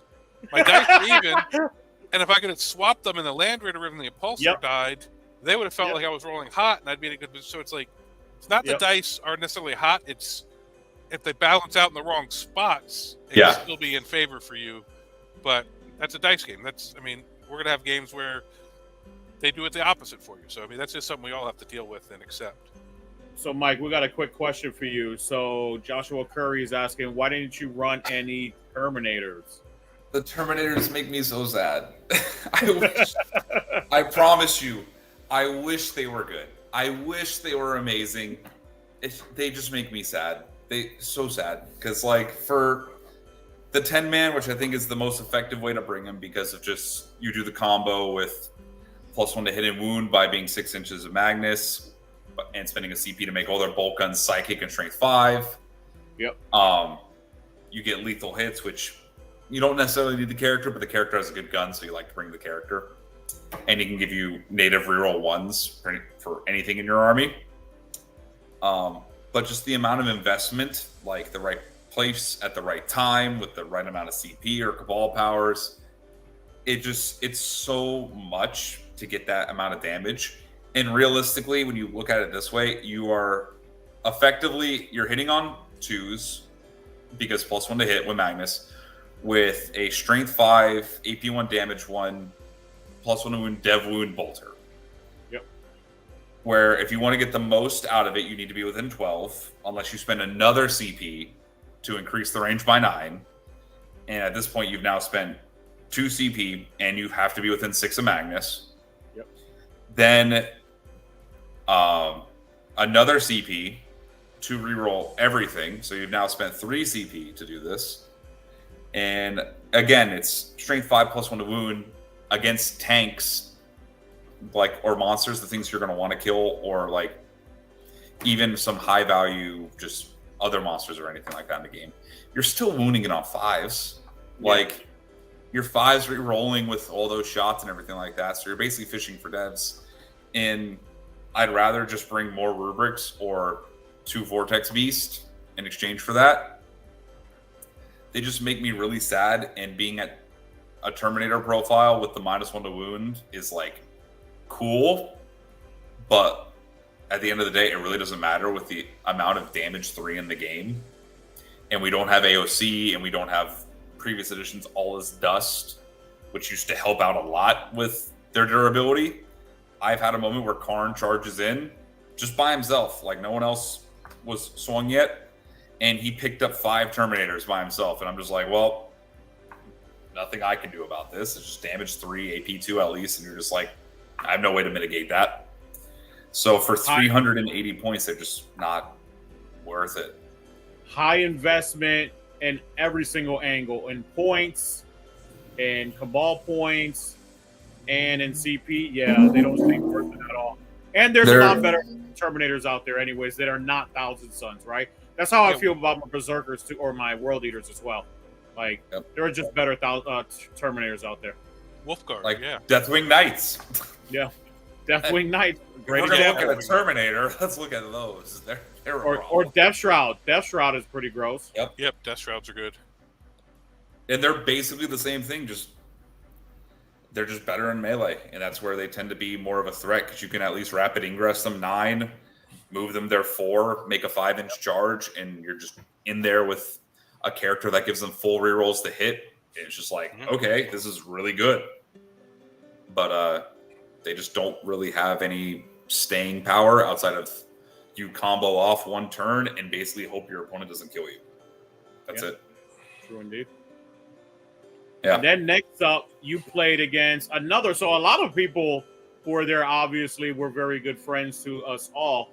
my dice are even. And if I could have swapped them in the Land Raider and the Repulsor died, they would have felt like I was rolling hot, and I'd be in a good position. So it's like, it's not the dice are necessarily hot. It's if they balance out in the wrong spots, it can still be in favor for you. But that's a dice game. I mean, we're going to have games where they do it the opposite for you. So, I mean, that's just something we all have to deal with and accept. So, Mike, we got a quick question for you. So, Joshua Curry is asking, why didn't you run any Terminators? The Terminators make me so sad. I promise you, I wish they were good. I wish they were amazing. They just make me sad. so sad because like for the 10 man, which I think is the most effective way to bring him because of just you do the combo with +1 to hit and wound by being 6 inches of Magnus and spending a CP to make all their bolt guns psychic and strength 5. Yep. You get lethal hits, which you don't necessarily need the character, but the character has a good gun, so you like to bring the character. And he can give you native reroll 1s for anything in your army. But just the amount of investment, like the right place at the right time with the right amount of CP or Cabal powers, it's so much to get that amount of damage. And realistically, when you look at it this way, you are effectively, you're hitting on 2s because +1 to hit with Magnus with a strength 5, AP 1 damage 1, +1 to wound, dev wound bolter. Yep. Where if you want to get the most out of it, you need to be within 12, unless you spend another CP to increase the range by 9. And at this point, you've now spent 2 CP, and you have to be within 6 of Magnus. Yep. Then another CP to reroll everything. So you've now spent 3 CP to do this. And again, it's strength 5 +1 to wound against tanks, like, or monsters, the things you're going to want to kill, or like even some high value, just other monsters or anything like that in the game. You're still wounding it on 5s. Yeah. Like, your 5s re-rolling with all those shots and everything like that. So you're basically fishing for devs. And I'd rather just bring more rubrics or 2 Vortex Beast in exchange for that. They just make me really sad, and being at a Terminator profile with the -1 to wound is like cool, but at the end of the day, it really doesn't matter with the amount of damage 3 in the game. And we don't have AOC, and we don't have previous editions all as dust, which used to help out a lot with their durability. I've had a moment where Karn charges in just by himself, like no one else was swung yet, and he picked up 5 Terminators by himself, and I'm just like, well, nothing I can do about this. It's just damage 3, AP 2 at least, and you're just like, I have no way to mitigate that. So for 380 points, they're just not worth it. High investment in every single angle, in points, in Cabal points, and in CP. Yeah, they don't seem worth it at all. And there's a lot better Terminators out there anyways that are not Thousand Suns, right? That's how I feel about my Berserkers too, or my World Eaters as well. Like, there are just better Terminators out there. Wolfguard, like yeah. Deathwing Knights. Yeah. Deathwing Knight. Great example. We're going to look at a Terminator. Let's look at those. They're or Death Shroud. Death Shroud is pretty gross. Yep, Death Shrouds are good. And they're basically the same thing, just they're just better in melee, and that's where they tend to be more of a threat, because you can at least rapid ingress them 9, move them there 4, make a 5-inch charge, and you're just in there with a character that gives them full rerolls to hit. It's just like, okay, this is really good. But they just don't really have any staying power outside of you combo off 1 turn and basically hope your opponent doesn't kill you. That's it. True indeed. Yeah. And then next up, you played against another. So a lot of people who were there obviously were very good friends to us all.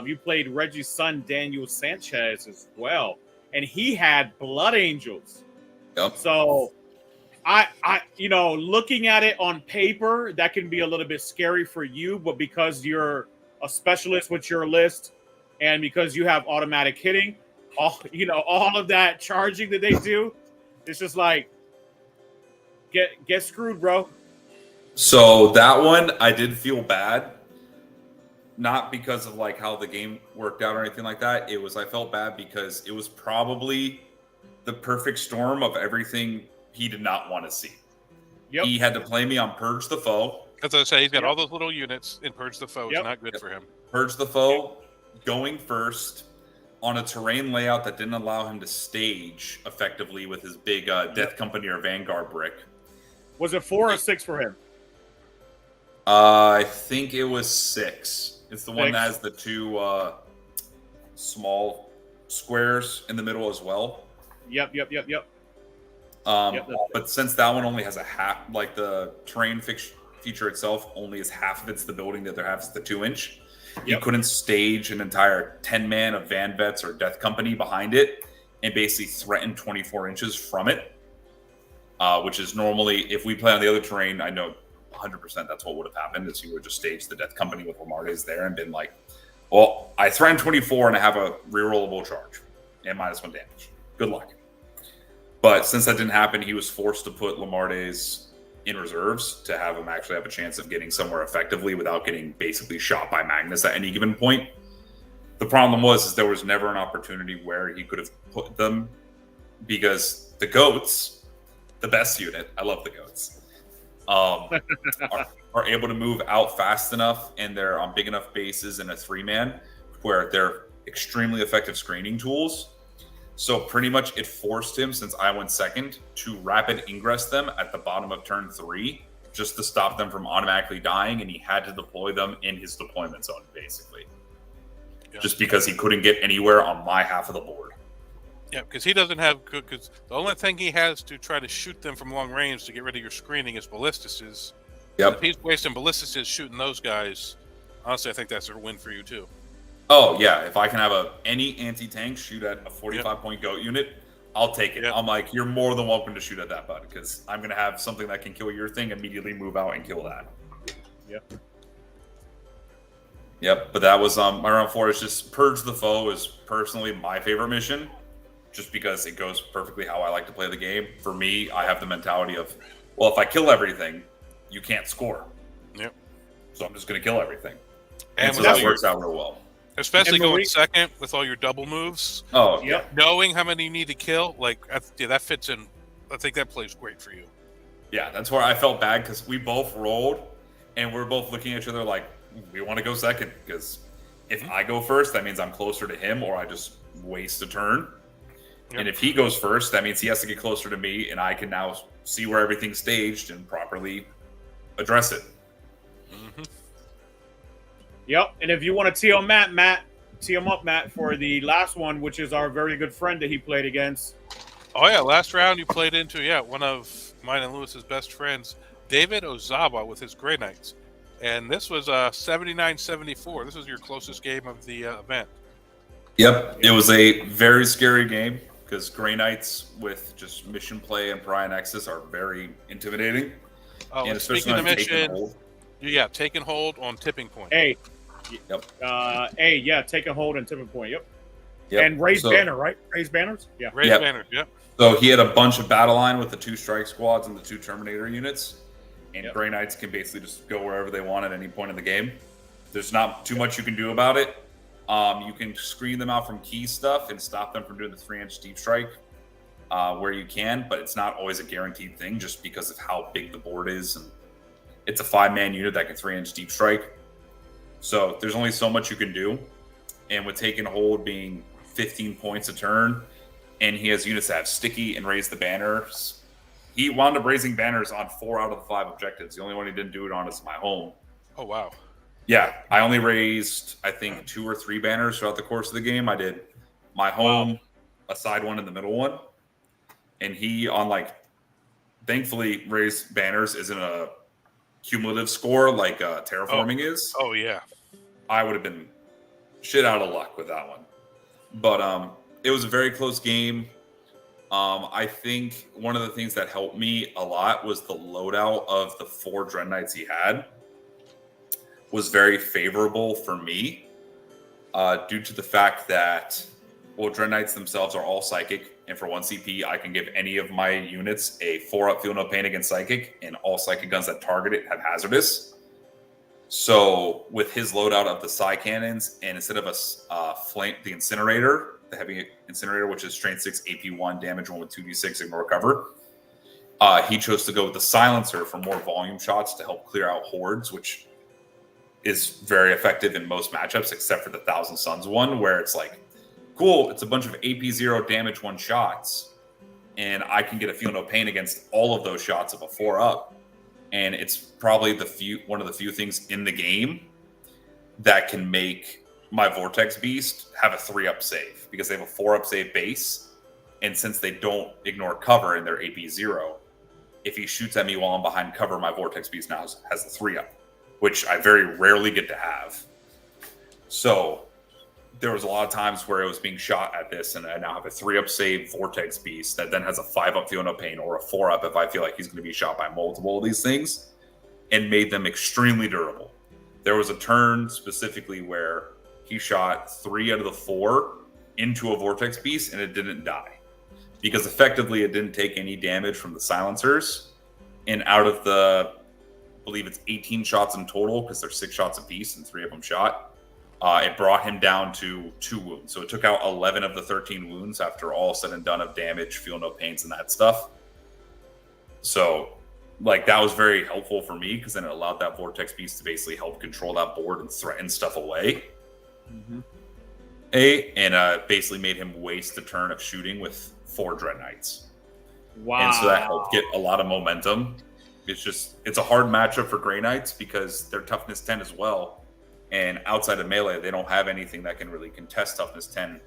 You played Reggie's son, Daniel Sanchez, as well. And he had Blood Angels. Yep. So I looking at it on paper, that can be a little bit scary for you, but because you're a specialist with your list and because you have automatic hitting, all of that charging that they do, it's just like, get screwed, bro. So that one, I did feel bad. Not because of like how the game worked out or anything like that. I felt bad because it was probably the perfect storm of everything he did not want to see. Yep. He had to play me on Purge the Foe. As I say, he's got all those little units, and Purge the Foe is not good for him. Purge the Foe going first on a terrain layout that didn't allow him to stage effectively with his big Death Company or Vanguard brick. Was it 4 or 6 for him? I think it was 6. It's the one that has the 2 small squares in the middle as well. Yep. But since that one only has a half, like the terrain feature itself only is half of it's the building, the other half is the 2-inch. He couldn't stage an entire 10-man of Van Vets or Death Company behind it and basically threaten 24 inches from it, which is normally, if we play on the other terrain, I know 100% that's what would have happened, is he would just stage the Death Company with Lamardes there and been like, well, I threaten 24 and I have a rerollable charge and -1 damage. Good luck. But since that didn't happen, he was forced to put Lamardes in reserves to have him actually have a chance of getting somewhere effectively without getting basically shot by Magnus at any given point. The problem was there was never an opportunity where he could have put them, because the Goats, the best unit, I love the Goats, are able to move out fast enough, and they're on big enough bases in a 3-man where they're extremely effective screening tools. So pretty much it forced him, since I went second, to rapid ingress them at the bottom of turn 3 just to stop them from automatically dying, and he had to deploy them in his deployment zone, basically. Yeah. Just because he couldn't get anywhere on my half of the board. Yeah, because he doesn't have good. Because the only thing he has to try to shoot them from long range to get rid of your screening is ballistices. Yep. If he's wasting ballistices shooting those guys, honestly, I think that's a win for you too. Oh yeah, if I can have any anti-tank shoot at a 45-point goat unit, I'll take it. Yep. I'm like, you're more than welcome to shoot at that, bud, because I'm gonna have something that can kill your thing, immediately move out and kill that. Yep. Yep, but that was my round 4 is just purge the foe is personally my favorite mission, just because it goes perfectly how I like to play the game. For me, I have the mentality of, well, if I kill everything, you can't score. Yep. So I'm just going to kill everything. And so that works out real well. Especially going second with all your double moves. Oh, yep. Knowing how many you need to kill, like, yeah, that fits in. I think that plays great for you. Yeah, that's where I felt bad, because we both rolled, and we're both looking at each other like, we want to go second, because if I go first, that means I'm closer to him, or I just waste a turn. Yep. And if he goes first, that means he has to get closer to me, and I can now see where everything's staged and properly address it. Mm-hmm. Yep. And if you want to tee him up, Matt, for the last one, which is our very good friend that he played against. Oh yeah, last round you played into one of mine and Lewis's best friends, David Ozawa, with his Grey Knights. And this was 79-74. This was your closest game of the event. Yep. It was a very scary game, because Grey Knights with just mission play and Pariah Nexus are very intimidating. Oh, and speaking of mission, taking hold on tipping point. Hey. Yep. Taking hold and tipping point. Yep. Yep. And raised banner, right? Raised banners? Yeah. Raised banners, yep. So he had a bunch of battle line with the 2 strike squads and the 2 Terminator units. And Grey Knights can basically just go wherever they want at any point in the game. There's not too much you can do about it. You can screen them out from key stuff and stop them from doing the 3-inch deep strike where you can, but it's not always a guaranteed thing, just because of how big the board is. And it's a 5-man unit that can 3-inch deep strike. So there's only so much you can do. And with taking hold being 15 points a turn, and he has units that have sticky and raise the banners, he wound up raising banners on 4 out of the 5 objectives. The only one he didn't do it on is my home. Oh, wow. Yeah, I only raised, I think, 2 or 3 banners throughout the course of the game. I did my home, a side one, and the middle one. And he, thankfully, raised banners isn't a cumulative score like terraforming is. Oh, yeah. I would have been shit out of luck with that one. But it was a very close game. I think one of the things that helped me a lot was the loadout of the 4 Dread Knights he had was very favorable for me due to the fact that, Dread Knights themselves are all Psychic, and for 1 CP, I can give any of my units a 4-up Feel No Pain against Psychic, and all Psychic guns that target it have Hazardous. So with his loadout of the Psy Cannons, and instead of the Incinerator, the heavy incinerator, which is strength 6, AP 1, damage 1 with 2d6, ignore cover. He chose to go with the silencer for more volume shots to help clear out hordes, which is very effective in most matchups, except for the Thousand Suns one, where it's like, cool, it's a bunch of AP 0, damage 1 shots, and I can get a Feel No Pain against all of those shots of a 4-up. And it's probably one of the few things in the game that can make my Vortex Beast have a 3-up save, because they have a 4-up save base, and since they don't ignore cover in their AP 0, if he shoots at me while I'm behind cover, my Vortex Beast now has a 3-up, which I very rarely get to have. So there was a lot of times where it was being shot at this, and I now have a 3-up save Vortex Beast that then has a 5-up Feel No Pain or a 4-up if I feel like he's going to be shot by multiple of these things, and made them extremely durable. There was a turn specifically where he shot 3 out of the 4 into a Vortex Beast, and it didn't die. Because effectively it didn't take any damage from the silencers, and out of the, I believe it's 18 shots in total, because there's 6 shots apiece and 3 of them shot, it brought him down to 2 wounds. So it took out 11 of the 13 wounds after all said and done of damage, Feel No Pains, and that stuff. So, like, that was very helpful for me, because then it allowed that Vortex Beast to basically help control that board and threaten stuff away. Mm-hmm. And basically made him waste the turn of shooting with 4 Dread Knights. Wow. And so that helped get a lot of momentum. It's a hard matchup for Grey Knights because they're toughness 10 as well. And outside of melee, they don't have anything that can really contest toughness 10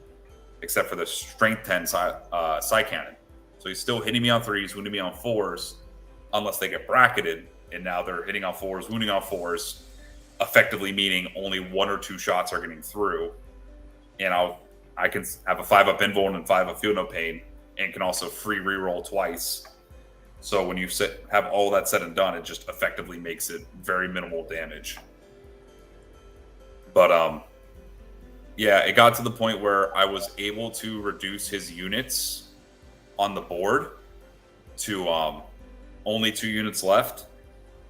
except for the strength 10 side cannon. So he's still hitting me on 3s, wounding me on 4s, unless they get bracketed. And now they're hitting on 4s, wounding on 4s, effectively meaning only 1 or 2 shots are getting through. And I can have a 5-up invuln and 5-up Feel No Pain, and can also free reroll twice. So when you have all that said and done, it just effectively makes it very minimal damage. But yeah, it got to the point where I was able to reduce his units on the board to only 2 units left.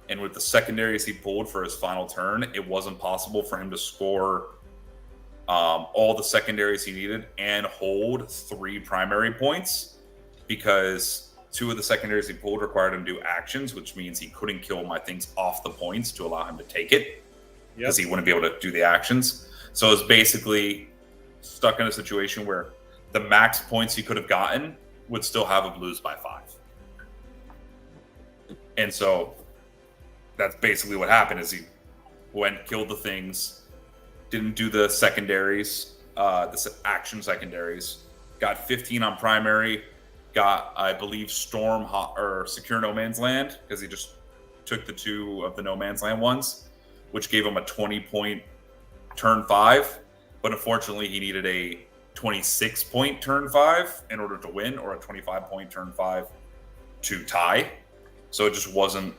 And with the secondaries he pulled for his final turn, it wasn't possible for him to score all the secondaries he needed and hold 3 primary points, because 2 of the secondaries he pulled required him to do actions, which means he couldn't kill my things off the points to allow him to take it, because he wouldn't be able to do the actions. So it was basically stuck in a situation where the max points he could have gotten would still have him lose by 5. And so that's basically what happened, is he went, killed the things, didn't do the secondaries, the action secondaries, got 15 on primary, got, I believe, Storm or Secure No Man's Land, because he just took the 2 of the No Man's Land ones, which gave him a 20-point turn 5. But unfortunately, he needed a 26-point turn 5 in order to win, or a 25-point turn 5 to tie. So it just wasn't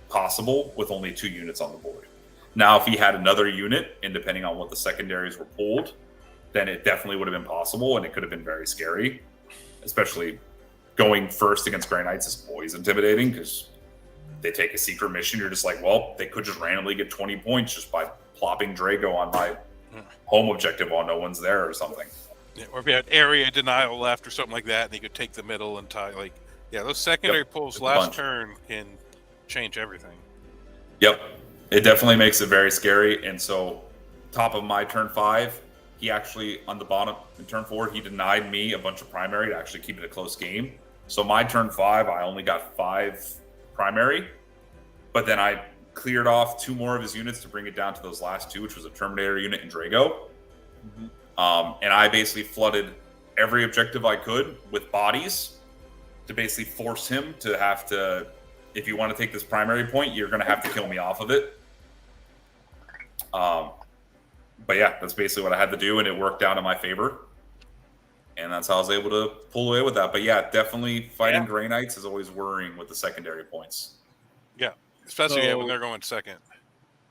possible with only 2 units on the board. Now, if he had another unit, and depending on what the secondaries were pulled, then it definitely would have been possible, and it could have been very scary. Especially going first against Grey Knights is always intimidating, because they take a secret mission. You're just like, well, they could just randomly get 20 points just by plopping Drago on my home objective while no one's there or something. Yeah, or if you had area denial left or something like that, and he could take the middle and tie. Like, yeah, those secondary pulls last turn can change everything. Yep. It definitely makes it very scary. And so, top of my turn 5, he actually, on the bottom in turn 4, he denied me a bunch of primary to actually keep it a close game. So my turn 5, I only got 5 primary, but then I cleared off 2 more of his units to bring it down to those last 2, which was a Terminator unit and Drago. And I basically flooded every objective I could with bodies to basically force him to have to, if you want to take this primary point, you're going to have to kill me off of it. But yeah, that's basically what I had to do, and it worked out in my favor. And that's how I was able to pull away with that. But yeah, definitely fighting Grey Knights is always worrying with the secondary points. Yeah, especially when they're going second.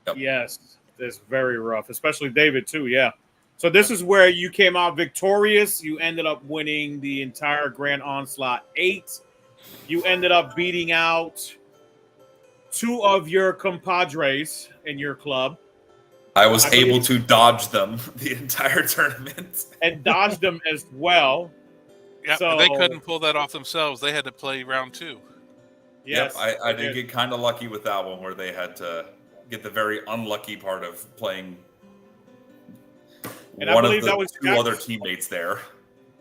Yep. Yes, it's very rough, especially David too. Yeah. So this is where you came out victorious. You ended up winning the entire Grand Onslaught 8. You ended up beating out 2 of your compadres in your club. I was able to dodge them the entire tournament. And dodge them as well. Yeah, so, they couldn't pull that off themselves. They had to play round 2. Yes, yep, I did get kind of lucky with that one, where they had to get the very unlucky part of playing and one I of believe the that was 2 other teammates there.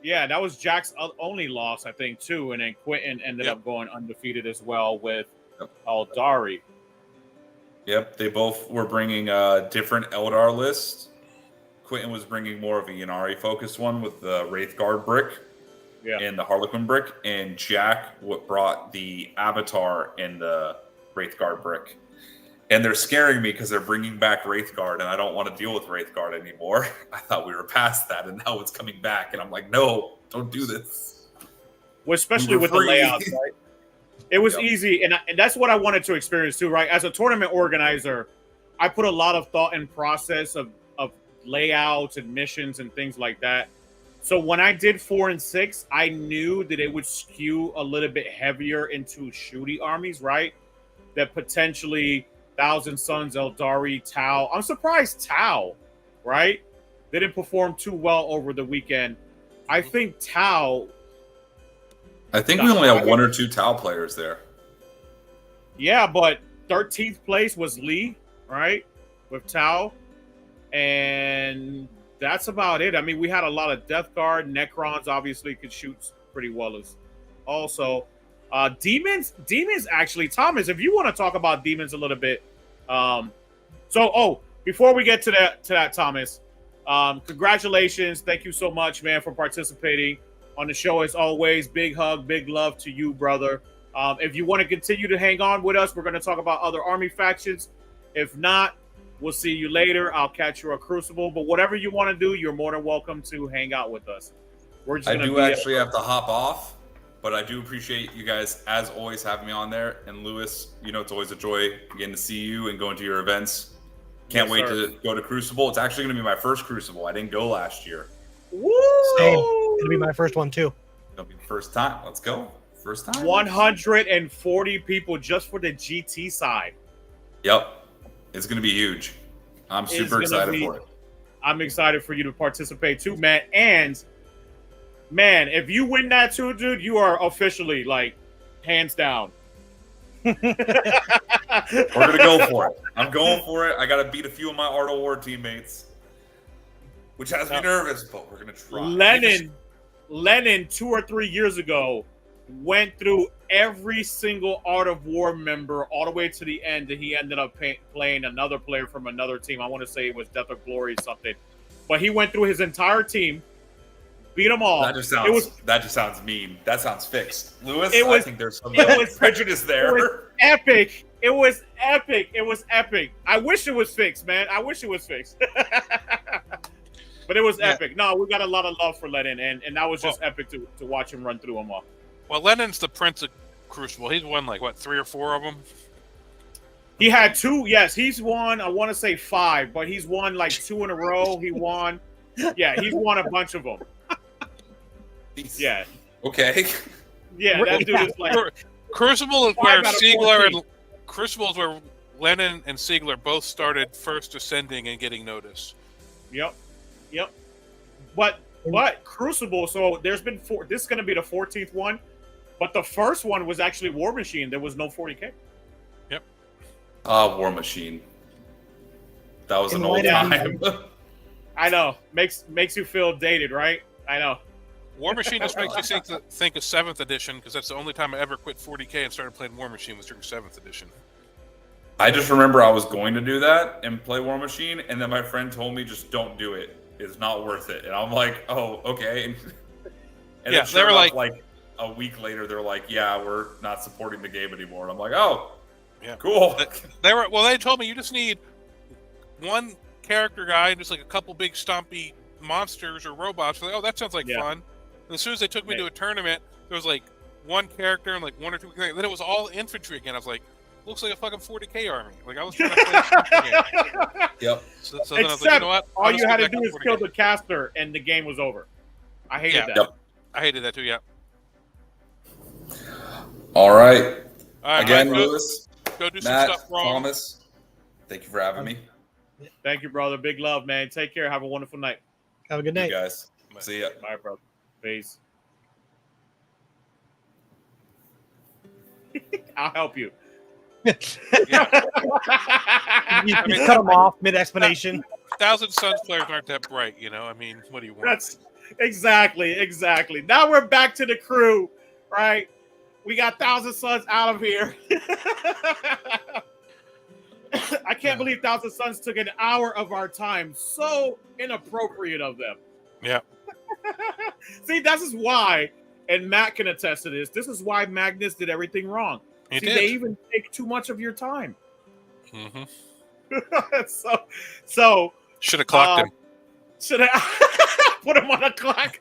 Yeah, that was Jack's only loss, I think, too. And then Quentin ended up going undefeated as well with Aldari. Yep, they both were bringing a different Eldar list. Quentin was bringing more of a Yanari-focused one with the Wraithguard brick and the Harlequin brick, and Jack brought the Avatar and the Wraithguard brick. And they're scaring me because they're bringing back Wraithguard, and I don't want to deal with Wraithguard anymore. I thought we were past that, and now it's coming back, and I'm like, no, don't do this. Well, especially with the layouts, right? It was easy, and that's what I wanted to experience too, right? As a tournament organizer, I put a lot of thought and process of layouts and missions and things like that. So when I did 4 and 6, I knew that it would skew a little bit heavier into shooty armies, right? That potentially Thousand Sons, Eldari, Tau. I'm surprised Tau, right? Didn't perform too well over the weekend. I think Tau. I think we only have 1 or 2 Tau players there. Yeah, but 13th place was Lee, right? With Tau. And that's about it. I mean, we had a lot of Death Guard. Necrons obviously could shoot pretty well as also. Demons actually, Thomas, if you want to talk about demons a little bit. Before we get to that, Thomas, congratulations. Thank you so much, man, for participating on the show as always. Big hug, big love to you, brother. If you want to continue to hang on with us, we're going to talk about other army factions. If not, we'll see you later. I'll catch you at Crucible. But whatever you want to do, you're more than welcome to hang out with us. We're just I do actually have to hop off, but I do appreciate you guys, as always, having me on there. And Lewis, it's always a joy getting to see you and going to your events. Can't wait to go to Crucible. It's actually going to be my first Crucible. I didn't go last year. Woo! Same. It'll be my first one, too. It'll be the first time. Let's go. First time. 140 people just for the GT side. Yep. It's going to be huge. I'm super excited for it. I'm excited for you to participate too, man. And, man, if you win that too, dude, you are officially, hands down. We're going to go for it. I'm going for it. I got to beat a few of my Art of War teammates, which has me nervous, but we're going to try. Lennon 2 or 3 years ago went through every single Art of War member all the way to the end, and he ended up playing another player from another team. I want to say it was Death of Glory or something. But he went through his entire beat them all. That just sounds mean. That sounds fixed. Lewis, I think there's some prejudice there. It was epic. It was epic. It was epic. I wish it was fixed, man. I wish it was fixed. But it was epic. No, we got a lot of love for Lennon, and that was just epic to watch him run through them all. Well, Lennon's the Prince of Crucible. He's won 3 or 4 of them. He had 2. Yes, he's won. I want to say 5, but he's won 2 in a row. He won. Yeah, he's won a bunch of them. Yeah. Okay. Yeah, that dude is Crucible is where Crucible is where Lennon and Siegler both started first ascending and getting noticed. Yep. But Crucible. So there's been 4. This is going to be the 14th one. But the first one was actually War Machine. There was no 40K. Yep. War Machine. That was an old time. I know. Makes you feel dated, right? I know. War Machine just makes me think of 7th edition, because that's the only time I ever quit 40K and started playing War Machine was during 7th edition. I just remember I was going to do that and play War Machine, and then my friend told me, just don't do it. It's not worth it. And I'm like, oh, okay. And yeah, they were like a week later, they're like, yeah, we're not supporting the game anymore. And I'm like, oh, yeah, cool. They told me you just need one character guy and just a couple big stompy monsters or robots. Like, oh, that sounds like fun. And as soon as they took me to a tournament, there was one character and 1 or 2 things. Then it was all infantry again. I was like, looks like a fucking 40K army. I was trying to play a game. Yep. So then I was like, you know what? All you had to do is kill the caster, and the game was over. I hated that. Yep. I hated that too. Yeah. All right. Again, Mike, Lewis, go do Matt, some stuff wrong. Thomas, thank you for having me. Thank you, brother. Big love, man. Take care. Have a wonderful night. Have a good night, guys. See ya. Bye, brother. Peace. I'll help you. Yeah. You cut them off mid-explanation. Thousand Sons players aren't that bright, I mean, what do you want? That's exactly. Now we're back to the crew, right? We got Thousand Sons out of here. I can't believe Thousand Sons took an hour of our time. So inappropriate of them. Yeah. See, this is why, and Matt can attest to this, this is why Magnus did everything wrong. They even take too much of your time. Mm-hmm. so Should have clocked him. should I put him on a clock?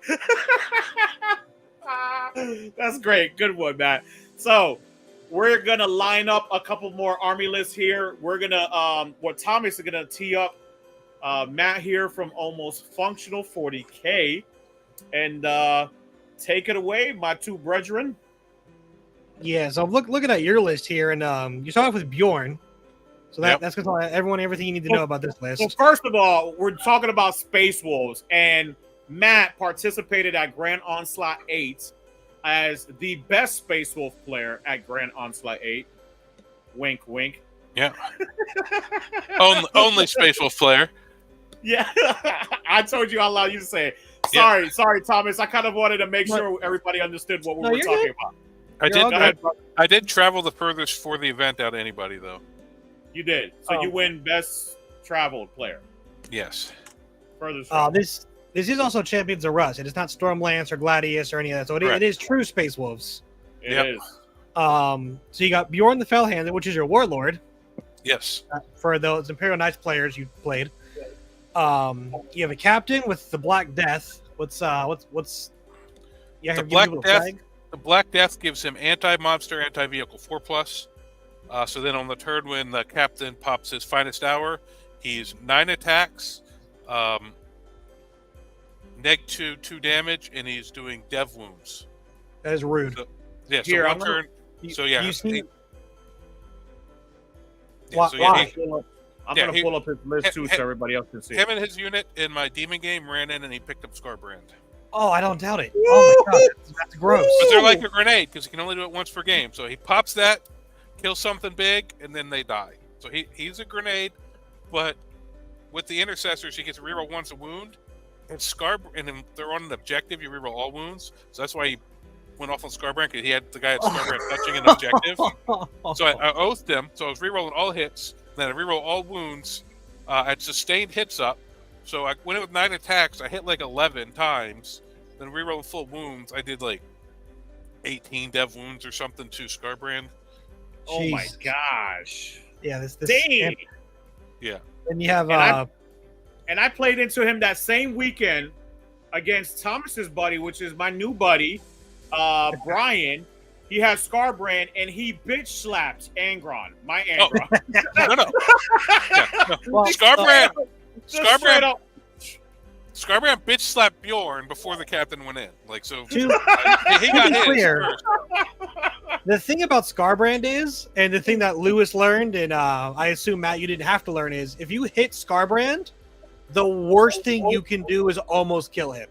That's great. Good one, Matt. So we're gonna line up a couple more army lists here. We're gonna Thomas is gonna tee up Matt here from Almost Functional 40K, and take it away, my two brethren. Yeah, so I'm looking at your list here, and you start off with Bjorn. So that's going to tell everyone everything you need to know about this list. So first of all, we're talking about Space Wolves, and Matt participated at Grand Onslaught 8 as the best Space Wolf player at Grand Onslaught 8. Wink, wink. Yeah. only Space Wolf player. Yeah, I told you I'll allow you to say it. Sorry, Thomas. I kind of wanted to make sure everybody understood what we were talking about. I did travel the furthest for the event out of anybody, though. You did. So you win best traveled player. Yes. Furthest. This is also Champions of Rust. It is not Stormlance or Gladius or any of that. So it is true Space Wolves. It is. So you got Bjorn the Fellhanded, which is your warlord. Yes. For those Imperial Knights players you played. You have a captain with the Black Death. What's you have the to Black give Death? flag? The Black Death gives him anti-monster, anti-vehicle 4+. So then on the turn when the captain pops his finest hour, he's 9 attacks, -2 damage, and he's doing dev wounds. That is rude. So, yeah, so Here, one turn. I'm gonna pull up his list too, so everybody else can see. Him and his unit in my demon game ran in and he picked up Scarbrand. Oh, I don't doubt it. Oh my god, that's gross. But they're like a grenade because you can only do it once per game. So he pops that, kills something big, and then they die. So he's a grenade, but with the intercessors, he gets to reroll once a wound. And and then they're on an objective, you reroll all wounds. So that's why he went off on Scarbrand, because he had the guy at Scarbrand touching an objective. So I oathed him. So I was rerolling all hits. Then I reroll all wounds. I'd sustained hits up. So I went in with 9 attacks. I hit like 11 times. Then rerolling full wounds. I did like 18 dev wounds or something to Scarbrand. Oh my gosh! Yeah, this dang. Yeah. And you have and I played into him that same weekend against Thomas's buddy, which is my new buddy, Brian. He has Scarbrand, and he bitch slapped Angron. My Angron. Oh. No. Yeah, no. Scarbrand bitch slapped Bjorn before the captain went in. Like, so he got his first. The thing about Scarbrand is, and the thing that Lewis learned, and I assume, Matt, you didn't have to learn, is if you hit Scarbrand, the worst thing you can do is almost kill him.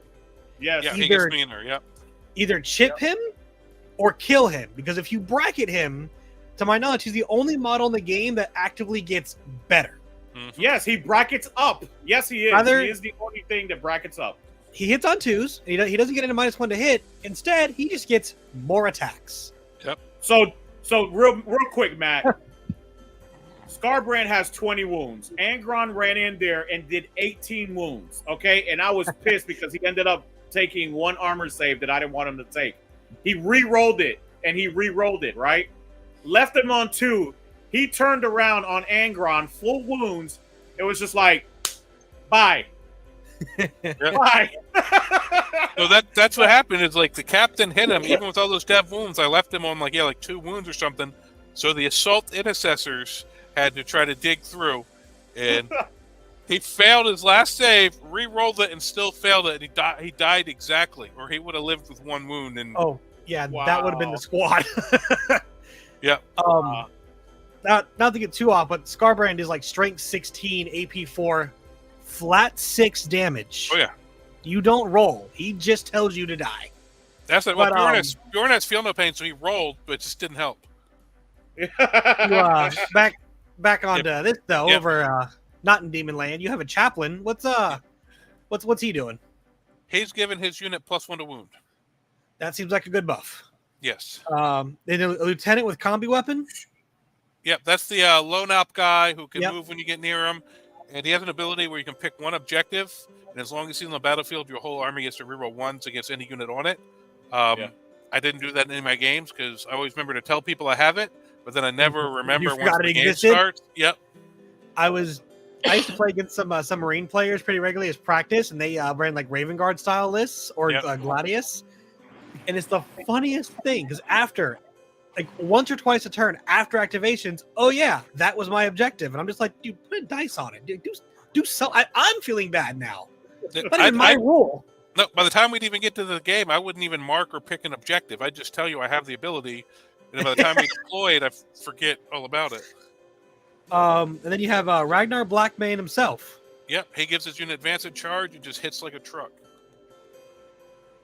Yes. Yeah, he gets meaner, yep. Either chip him or kill him. Because if you bracket him, to my knowledge, he's the only model in the game that actively gets better. Mm-hmm. Yes, he brackets up. Yes, he is. He is the only thing that brackets up. He hits on 2s. He doesn't get into -1 to hit. Instead, he just gets more attacks. Yep. So real quick, Matt. Scarbrand has 20 wounds. Angron ran in there and did 18 wounds. Okay, and I was pissed because he ended up taking 1 armor save that I didn't want him to take. He re-rolled it, and he re-rolled it, right? Left him on 2. He turned around on Angron, full wounds. It was just like, bye. Bye. So that's what happened, is like the captain hit him, even with all those dev wounds. I left him on like 2 wounds or something. So the assault intercessors had to try to dig through, and he failed his last save, re-rolled it, and still failed it. And he died exactly, or he would have lived with 1 wound. And that would have been the squad. Yeah. Not to get too off, but Scarbrand is like strength 16, AP 4, flat 6 damage. Oh yeah. You don't roll. He just tells you to die. That's it. Well, Bjorn has feel no pain, so he rolled, but it just didn't help. Back onto this though, over not in Demon Land. You have a chaplain. What's he doing? He's given his unit +1 to wound. That seems like a good buff. Yes. Then a lieutenant with combi weapon. Yep, that's the lone op guy who can move when you get near him, and he has an ability where you can pick 1 objective, and as long as he's on the battlefield, your whole army gets to reroll 1s against any unit on it. I didn't do that in any of my games because I always remember to tell people I have it, but then I never remember once the game starts. Yep. I used to play against some Marine players pretty regularly as practice, and they ran like Raven Guard style lists or Gladius. And it's the funniest thing because after, like once or twice a turn after activations, oh yeah, that was my objective, and I'm just like, dude, put a dice on it, dude, do so. I'm feeling bad now. But in my rule. No, by the time we'd even get to the game, I wouldn't even mark or pick an objective. I'd just tell you I have the ability, and by the time we deploy it, I forget all about it. And then you have Ragnar Blackmane himself. Yep, he gives his unit advance and charge and just hits like a truck.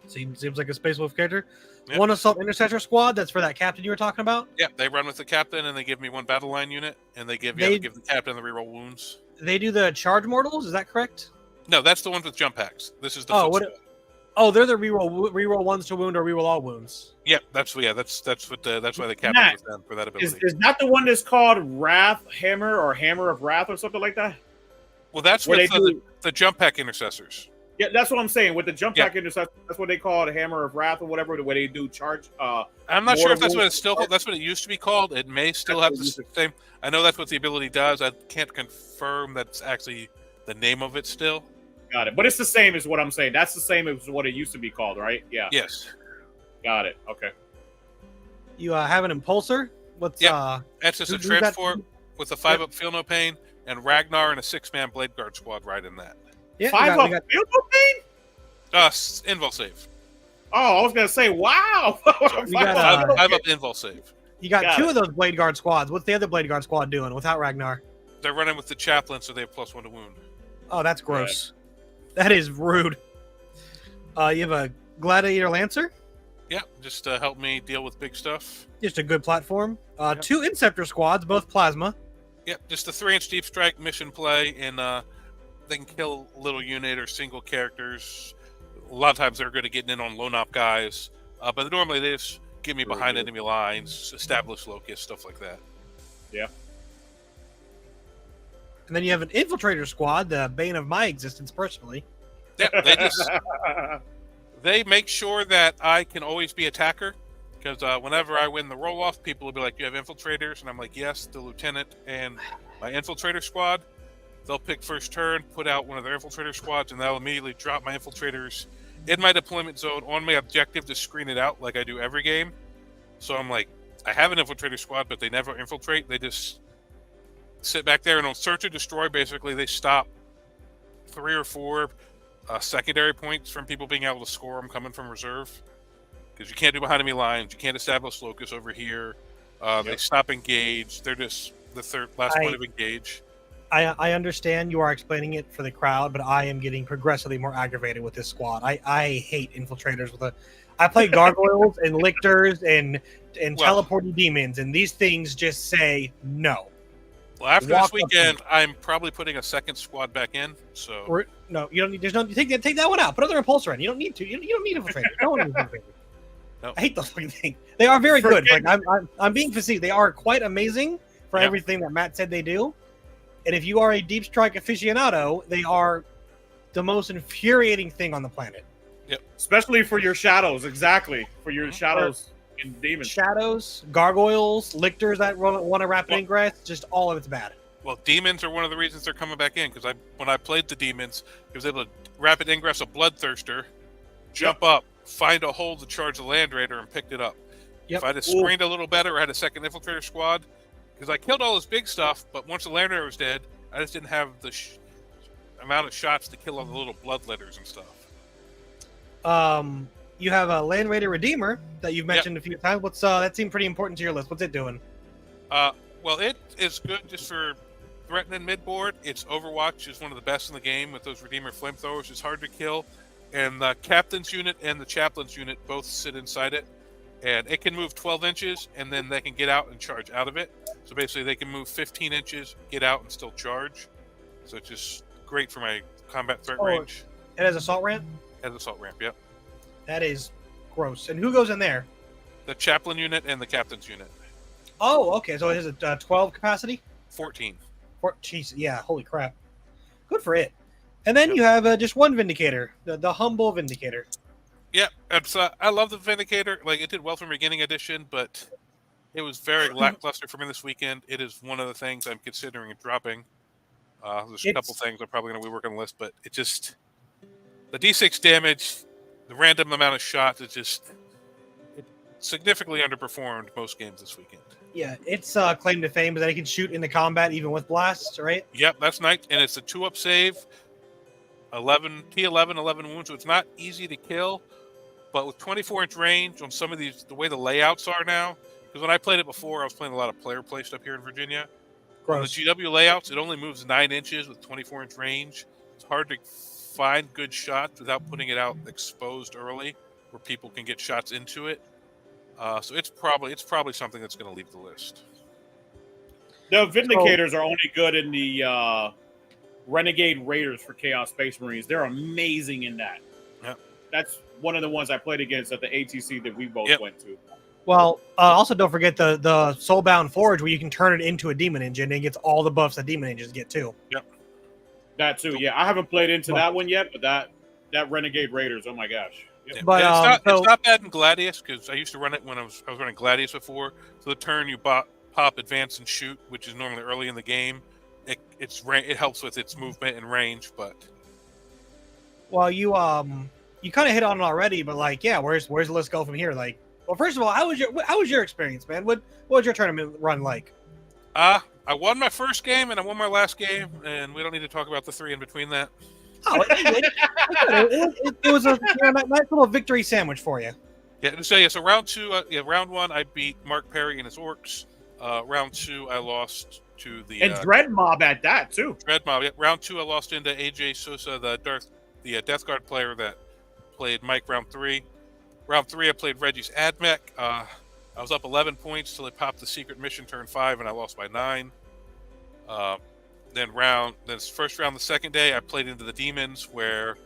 Seems like a Space Wolf character. Yep. One Assault Intercessor squad, that's for that captain you were talking about? Yep, they run with the captain, and they give me one battle line unit, and they give the captain the reroll wounds. They do the charge mortals, is that correct? No, that's the ones with jump packs. This is the they're the reroll ones to wound or reroll all wounds. Yep, that's why the captain was done for that ability. Is not the one that's called Wrath Hammer or Hammer of Wrath or something like that? Well, that's what the jump pack intercessors. Yeah, that's what I'm saying. With the jump pack intercessors, that's what they call it, Hammer of Wrath or whatever, the way they do charge. I'm not sure if that's what it's still called. That's what it used to be called. It may still have the same. I know that's what the ability does. I can't confirm that's actually the name of it still. Got it. But it's the same as what I'm saying. That's the same as what it used to be called, right? Yeah. Yes. Got it. Okay. You have an Impulsor? What's that's just a transport with a 5-up Feel No Pain, and Ragnar and a 6-man Blade Guard squad right in that. Yeah, 5-up Feel No Pain? Invul save. Oh, I was gonna say, wow. You got 5-up Invul save. You got two of those Blade Guard squads. What's the other Blade Guard squad doing without Ragnar? They're running with the chaplain, so they have +1 to wound. Oh, that's gross. That is rude. You have a Gladiator Lancer? Yeah, just to help me deal with big stuff. Just a good platform. 2 Inceptor squads, both plasma. Yep, just a 3-inch deep strike mission play, and they can kill little unit or single characters. A lot of times they're good at getting in on lone op guys, but normally they just get me behind enemy lines, establish locus, stuff like that. Yeah. And then you have an Infiltrator squad, the bane of my existence personally. Yeah, they make sure that I can always be attacker, because whenever I win the roll-off, people will be like, "You have infiltrators?" And I'm like, "Yes, the lieutenant and my infiltrator squad." They'll pick first turn, put out one of their infiltrator squads, and they'll immediately drop my infiltrators in my deployment zone on my objective to screen it out like I do every game. So I'm like, I have an infiltrator squad, but they never infiltrate. They just sit back there and on search and destroy, basically, they stop 3 or 4 secondary points from people being able to score them coming from reserve. Because you can't do behind enemy lines, you can't establish locus over here. They stop engage. They're just the last point of engage. I understand you are explaining it for the crowd, but I am getting progressively more aggravated with this squad. I hate infiltrators. I play gargoyles and lictors and teleporting demons, and these things just say no. Well, after this weekend, I'm probably putting a second squad back in. So no, you don't need. There's no take that one out. Put other Impulsor in. You don't need to. You don't need infiltrators. No one needs infiltrators. No. I hate those fucking things. They are very good. Like I'm being facetious. They are quite amazing for everything that Matt said they do. And if you are a deep strike aficionado, they are the most infuriating thing on the planet. Yep. Especially for your shadows, exactly. For your shadows and demons. Shadows, gargoyles, lictors that want a rapid ingress, just all of it's bad. Well, demons are one of the reasons they're coming back in, because when I played the demons, I was able to rapid ingress a bloodthirster, jump up, find a hole to charge the Land Raider, and picked it up. If I'd have screened a little better or had a second infiltrator squad, because I killed all this big stuff, but once the Land Raider was dead, I just didn't have the amount of shots to kill all the little bloodletters and stuff. You have a Land Raider Redeemer that you've mentioned a few times. What's that seemed pretty important to your list. What's it doing? Well, it is good just for threatening midboard. Its Overwatch is one of the best in the game with those Redeemer flamethrowers. It's hard to kill, and the Captain's unit and the Chaplain's unit both sit inside it. And it can move 12 inches, and then they can get out and charge out of it. So basically, they can move 15 inches, get out, and still charge. So it's just great for my combat threat range. It has assault ramp? It has assault ramp, yep. That is gross. And who goes in there? The Chaplain unit and the Captain's unit. Oh, okay. So it has a 12 capacity? 14. Jeez, yeah, holy crap. Good for it. And then you have just one Vindicator, the humble Vindicator. Yeah, I love the Vindicator. Like, it did well from beginning edition, but it was very lackluster for me this weekend. It is one of the things I'm considering dropping. There's a couple things I'm probably going to rework on the list, but it just the D6 damage, the random amount of shots, it significantly underperformed most games this weekend. Yeah, its claim to fame is that it can shoot into combat even with blasts, right? Yep, that's nice, and it's a 2-up save, 11 T11, 11 wounds, so it's not easy to kill. But with 24-inch range on some of these, the way the layouts are now, because when I played it before, I was playing a lot of player placed up here in Virginia. On the GW layouts, it only moves 9 inches with 24-inch range. It's hard to find good shots without putting it out exposed early, where people can get shots into it. So it's probably something that's going to leave the list. The Vindicators are only good in the Renegade Raiders for Chaos Space Marines. They're amazing in that. Yep. That's one of the ones I played against at the ATC that we both went to. Well, also don't forget the Soulbound Forge, where you can turn it into a demon engine and it gets all the buffs that demon engines get too. Yep. That too, yeah. I haven't played into that one yet, but that Renegade Raiders, oh my gosh. Yep. Yeah. But it's not bad in Gladius, because I used to run it when I was running Gladius before. So the turn you pop, advance, and shoot, which is normally early in the game, it helps with its movement and range. But well, you kind of hit on it already, but like, yeah, where's the list go from here? Like, well, first of all, how was your experience, man? What was your tournament run like? I won my first game and I won my last game, and we don't need to talk about the 3 in between that. Oh, it was a nice little victory sandwich for you. Yeah. So round 2, round 1, I beat Mark Perry and his orcs. Round 2, I lost to the Dread Mob at that too. Dread Mob. Yeah. Round 2, I lost into AJ Sosa, the Death Guard player that played Mike. Round 3. Round 3, I played Reggie's Admech. I was up 11 points till they popped the secret mission turn 5, and I lost by 9. Then first round, the second day, I played into the Demons, where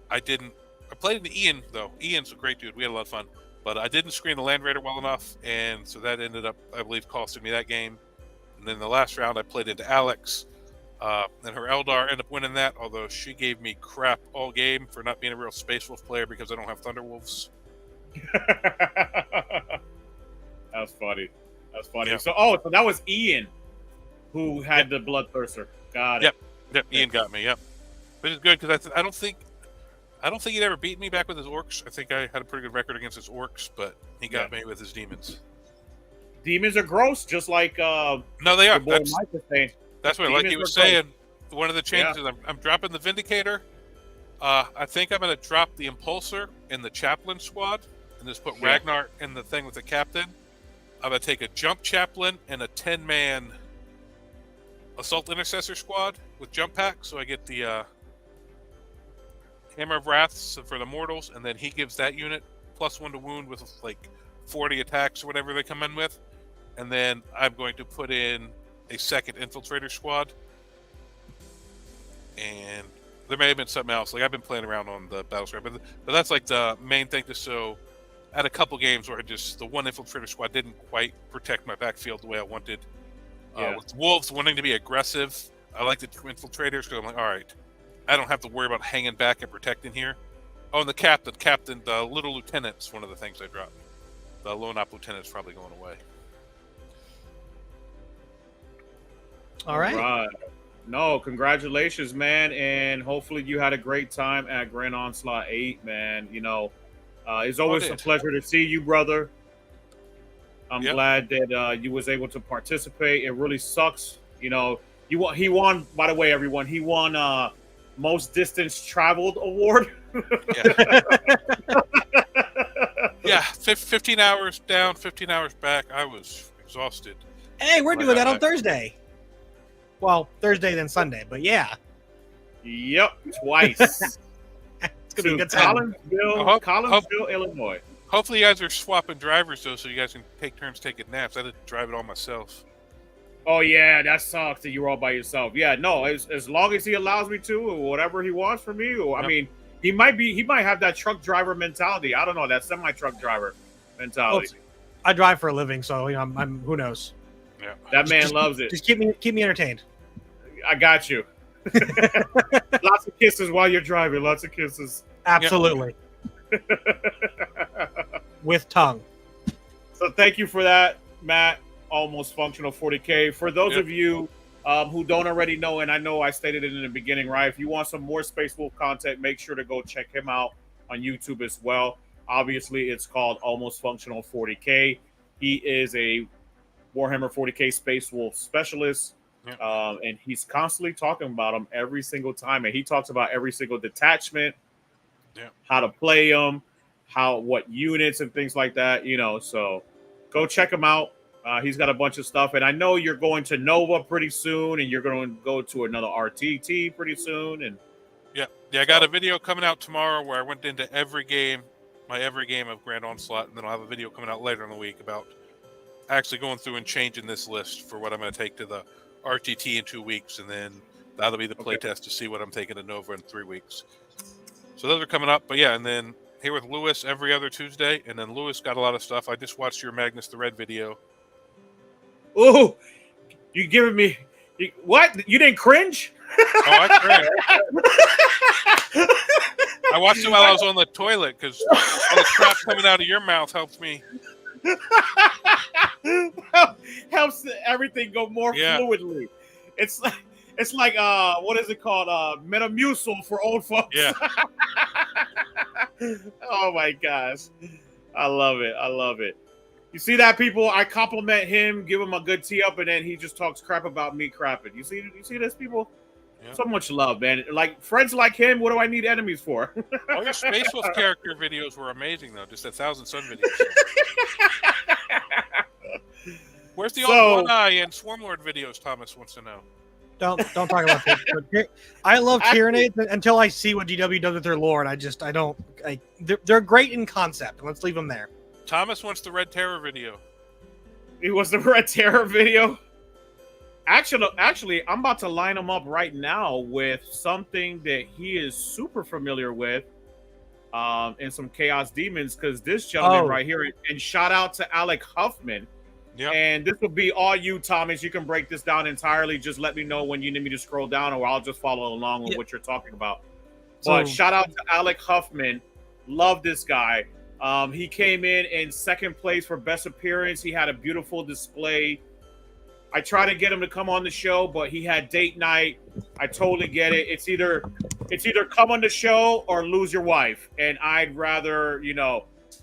I played into Ian, though. Ian's a great dude. We had a lot of fun. But I didn't screen the Land Raider well enough, and so that ended up, I believe, costing me that game. And then the last round, I played into Alex. And her Eldar ended up winning that, although she gave me crap all game for not being a real Space Wolf player because I don't have Thunderwolves. That's funny. Yeah. So that was Ian who had the Bloodthirster. Got it. Yep. Ian got me. Yep. Which is good because I don't think he'd ever beat me back with his orcs. I think I had a pretty good record against his orcs, but he got me with his demons. Demons are gross, just like no, they are. That's what, like he was saying. One of the changes is I'm dropping the Vindicator. I think I'm going to drop the Impulsor in the Chaplain squad and just put Ragnar in the thing with the Captain. I'm going to take a Jump Chaplain and a 10-man Assault Intercessor squad with Jump Pack, so I get the Hammer of Wraths for the Mortals, and then he gives that unit +1 to wound with like 40 attacks or whatever they come in with. And then I'm going to put in a second Infiltrator squad. And there may have been something else. Like, I've been playing around on the Battlescribe, but that's like the main thing. So I had a couple games where the one Infiltrator squad didn't quite protect my backfield the way I wanted. With Wolves wanting to be aggressive, I like the Infiltrators because I'm like, all right, I don't have to worry about hanging back and protecting here. Oh, and the Captain, the Little Lieutenant's one of the things I dropped. The Lone Op Lieutenant's probably going away. All right. No, congratulations, man, and hopefully you had a great time at Grand Onslaught 8, man. You know, it's always a pleasure to see you, brother. I'm glad that you was able to participate. It really sucks, you know. He won. By the way, everyone, he won most distance traveled award. Yeah, 15 hours down, 15 hours back. I was exhausted. Hey, we're doing that on Thursday. Well, Thursday then Sunday, but yeah. Yep, twice. It's gonna be a good time. Collinsville, Illinois. Hopefully, you guys are swapping drivers though, so you guys can take turns taking naps. I had to drive it all myself. Oh yeah, that sucks that you're all by yourself. Yeah, no, as long as he allows me to, or whatever he wants from me. Or, I mean, he might have that truck driver mentality. I don't know, that semi-truck driver mentality. Well, I drive for a living, so you know, I'm who knows. Yeah, that man loves it. Just keep me entertained. I got you. Lots of kisses while you're driving. Lots of kisses. Absolutely. With tongue. So thank you for that, Matt. Almost Functional 40K. For those of you who don't already know, and I know I stated it in the beginning, right? If you want some more Space Wolf content, make sure to go check him out on YouTube as well. Obviously, it's called Almost Functional 40K. He is a Warhammer 40K Space Wolf specialist, and he's constantly talking about them every single time. And he talks about every single detachment, how to play them, what units and things like that. So go check him out. He's got a bunch of stuff, and I know you're going to Nova pretty soon, and you're going to go to another RTT pretty soon. And I got a video coming out tomorrow where I went into every game of Grand Onslaught, and then I'll have a video coming out later in the week about actually going through and changing this list for what I'm going to take to the RTT in 2 weeks, and then that'll be the playtest to see what I'm taking to Nova in 3 weeks. So those are coming up, but and then here with Lewis every other Tuesday, and then Lewis got a lot of stuff. I just watched your Magnus the Red video. Oh, you giving me what? You didn't cringe? Oh, I cringed. I watched it while I was on the toilet because all the crap coming out of your mouth helps me. Helps everything go more fluidly. It's like what is it called? Metamucil for old folks. Yeah. Oh my gosh, I love it. You see that, people? I compliment him, give him a good tee up, and then he just talks crap about me crapping. You see this, people? Yeah. So much love, man. Like friends like him, what do I need enemies for? All your Space Wolf character videos were amazing, though. Just 1,000 Sun videos. Where's the old One Eye and Swarmlord videos? Thomas wants to know. Don't talk about this. I love Tyranids until I see what GW does with their lore, and I don't. They're great in concept. Let's leave them there. Thomas wants the Red Terror video. He wants the Red Terror video. Actually, I'm about to line him up right now with something that he is super familiar with, in some Chaos Demons, because this gentleman right here, and shout out to Alec Huffman. Yep. And this will be all you, Thomas. You can break this down entirely. Just let me know when you need me to scroll down, or I'll just follow along with what you're talking about. But shout out to Alec Huffman. Love this guy. He came in second place for best appearance. He had a beautiful display. I tried to get him to come on the show, but he had date night. I totally get it. It's either come on the show or lose your wife. And I'd rather,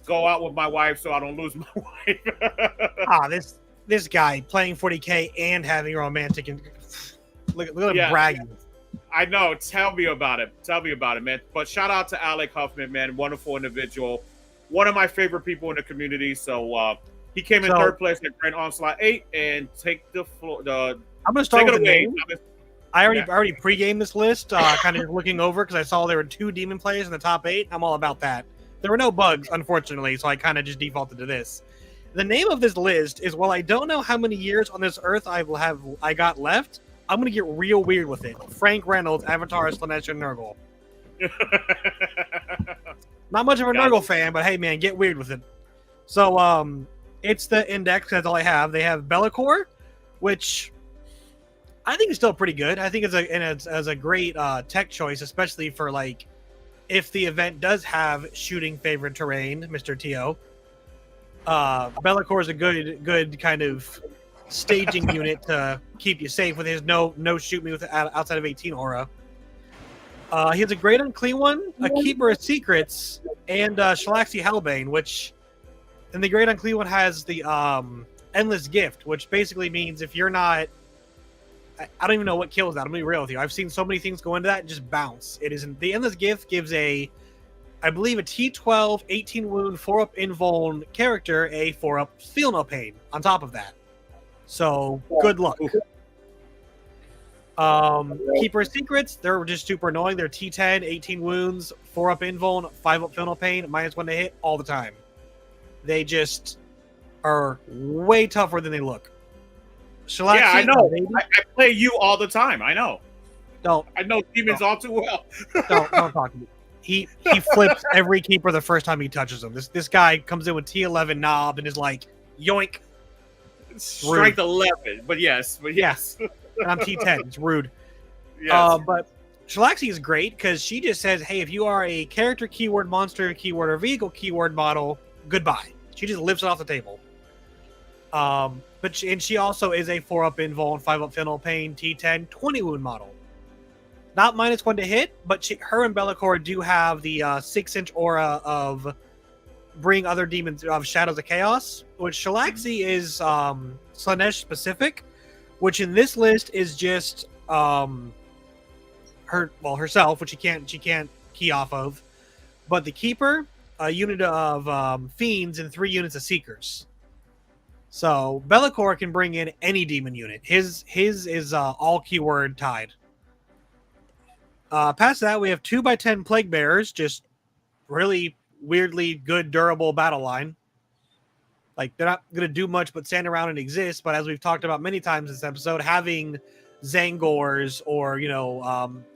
go out with my wife so I don't lose my wife. This guy playing 40K and having romantic and look at him bragging. I know. Tell me about it. Man. But shout out to Alec Huffman, man. Wonderful individual. One of my favorite people in the community. So he came in third place at Grand Onslaught 8 and take the floor. I'm going to start with the name. I already pre-gamed this list, kind of looking over because I saw there were 2 demon players in the top 8. I'm all about that. There were no bugs, unfortunately, so I kind of just defaulted to this. The name of this list is, while I don't know how many years on this earth I got left, I'm going to get real weird with it. Frank Reynolds, Avatar, Slanesh, and Nurgle. Not much of a Nurgle fan, but hey, man, get weird with it. So, it's the index. That's all I have. They have Be'lakor, which I think is still pretty good. I think it's a great tech choice, especially for if the event does have shooting favored terrain, Mr. T.O. Be'lakor is a good kind of staging unit to keep you safe with his no shoot me with outside of 18 aura. He has a great unclean one, a keeper of secrets, and Shalaxi Hellbane, which in the great unclean one has the endless gift, which basically means if you're not, I don't even know what kills that. I'm gonna be real with you. I've seen so many things go into that and just bounce. It isn't. The endless gift gives I believe a T12 18 wound 4-up invuln character a 4-up feel no pain on top of that. So good luck. Keeper of Secrets, they're just super annoying. They're T10 18 wounds 4-up invuln 5-up feel no pain -1 to hit all the time. They just are way tougher than they look. Shalaxi, yeah, I know. I play you all the time. I know. I know demons all too well. Don't talk to me. He flips every keeper the first time he touches them. This guy comes in with T11 knob and is like, yoink. Strength 11, but yes. And I'm T10. It's rude. Yes. But Shalaxi is great because she just says, hey, if you are a character keyword, monster keyword, or vehicle keyword model, goodbye. She just lifts it off the table. and she also is a 4-up invul and 5-up final pain T10 20 wound model. Not -1 to hit, but her and Bellicor do have the 6-inch aura of bring other demons of Shadows of Chaos, which Shalaxi is Slanesh specific, which in this list is just herself, which she can't key off of, but the Keeper, a unit of Fiends, and 3 units of Seekers. So Bellicor can bring in any demon unit. His is all keyword tied. Past that, we have 2x10 Plague Bearers, just really weirdly good, durable battle line. Like, they're not going to do much but stand around and exist, but as we've talked about many times in this episode, having Zangors or,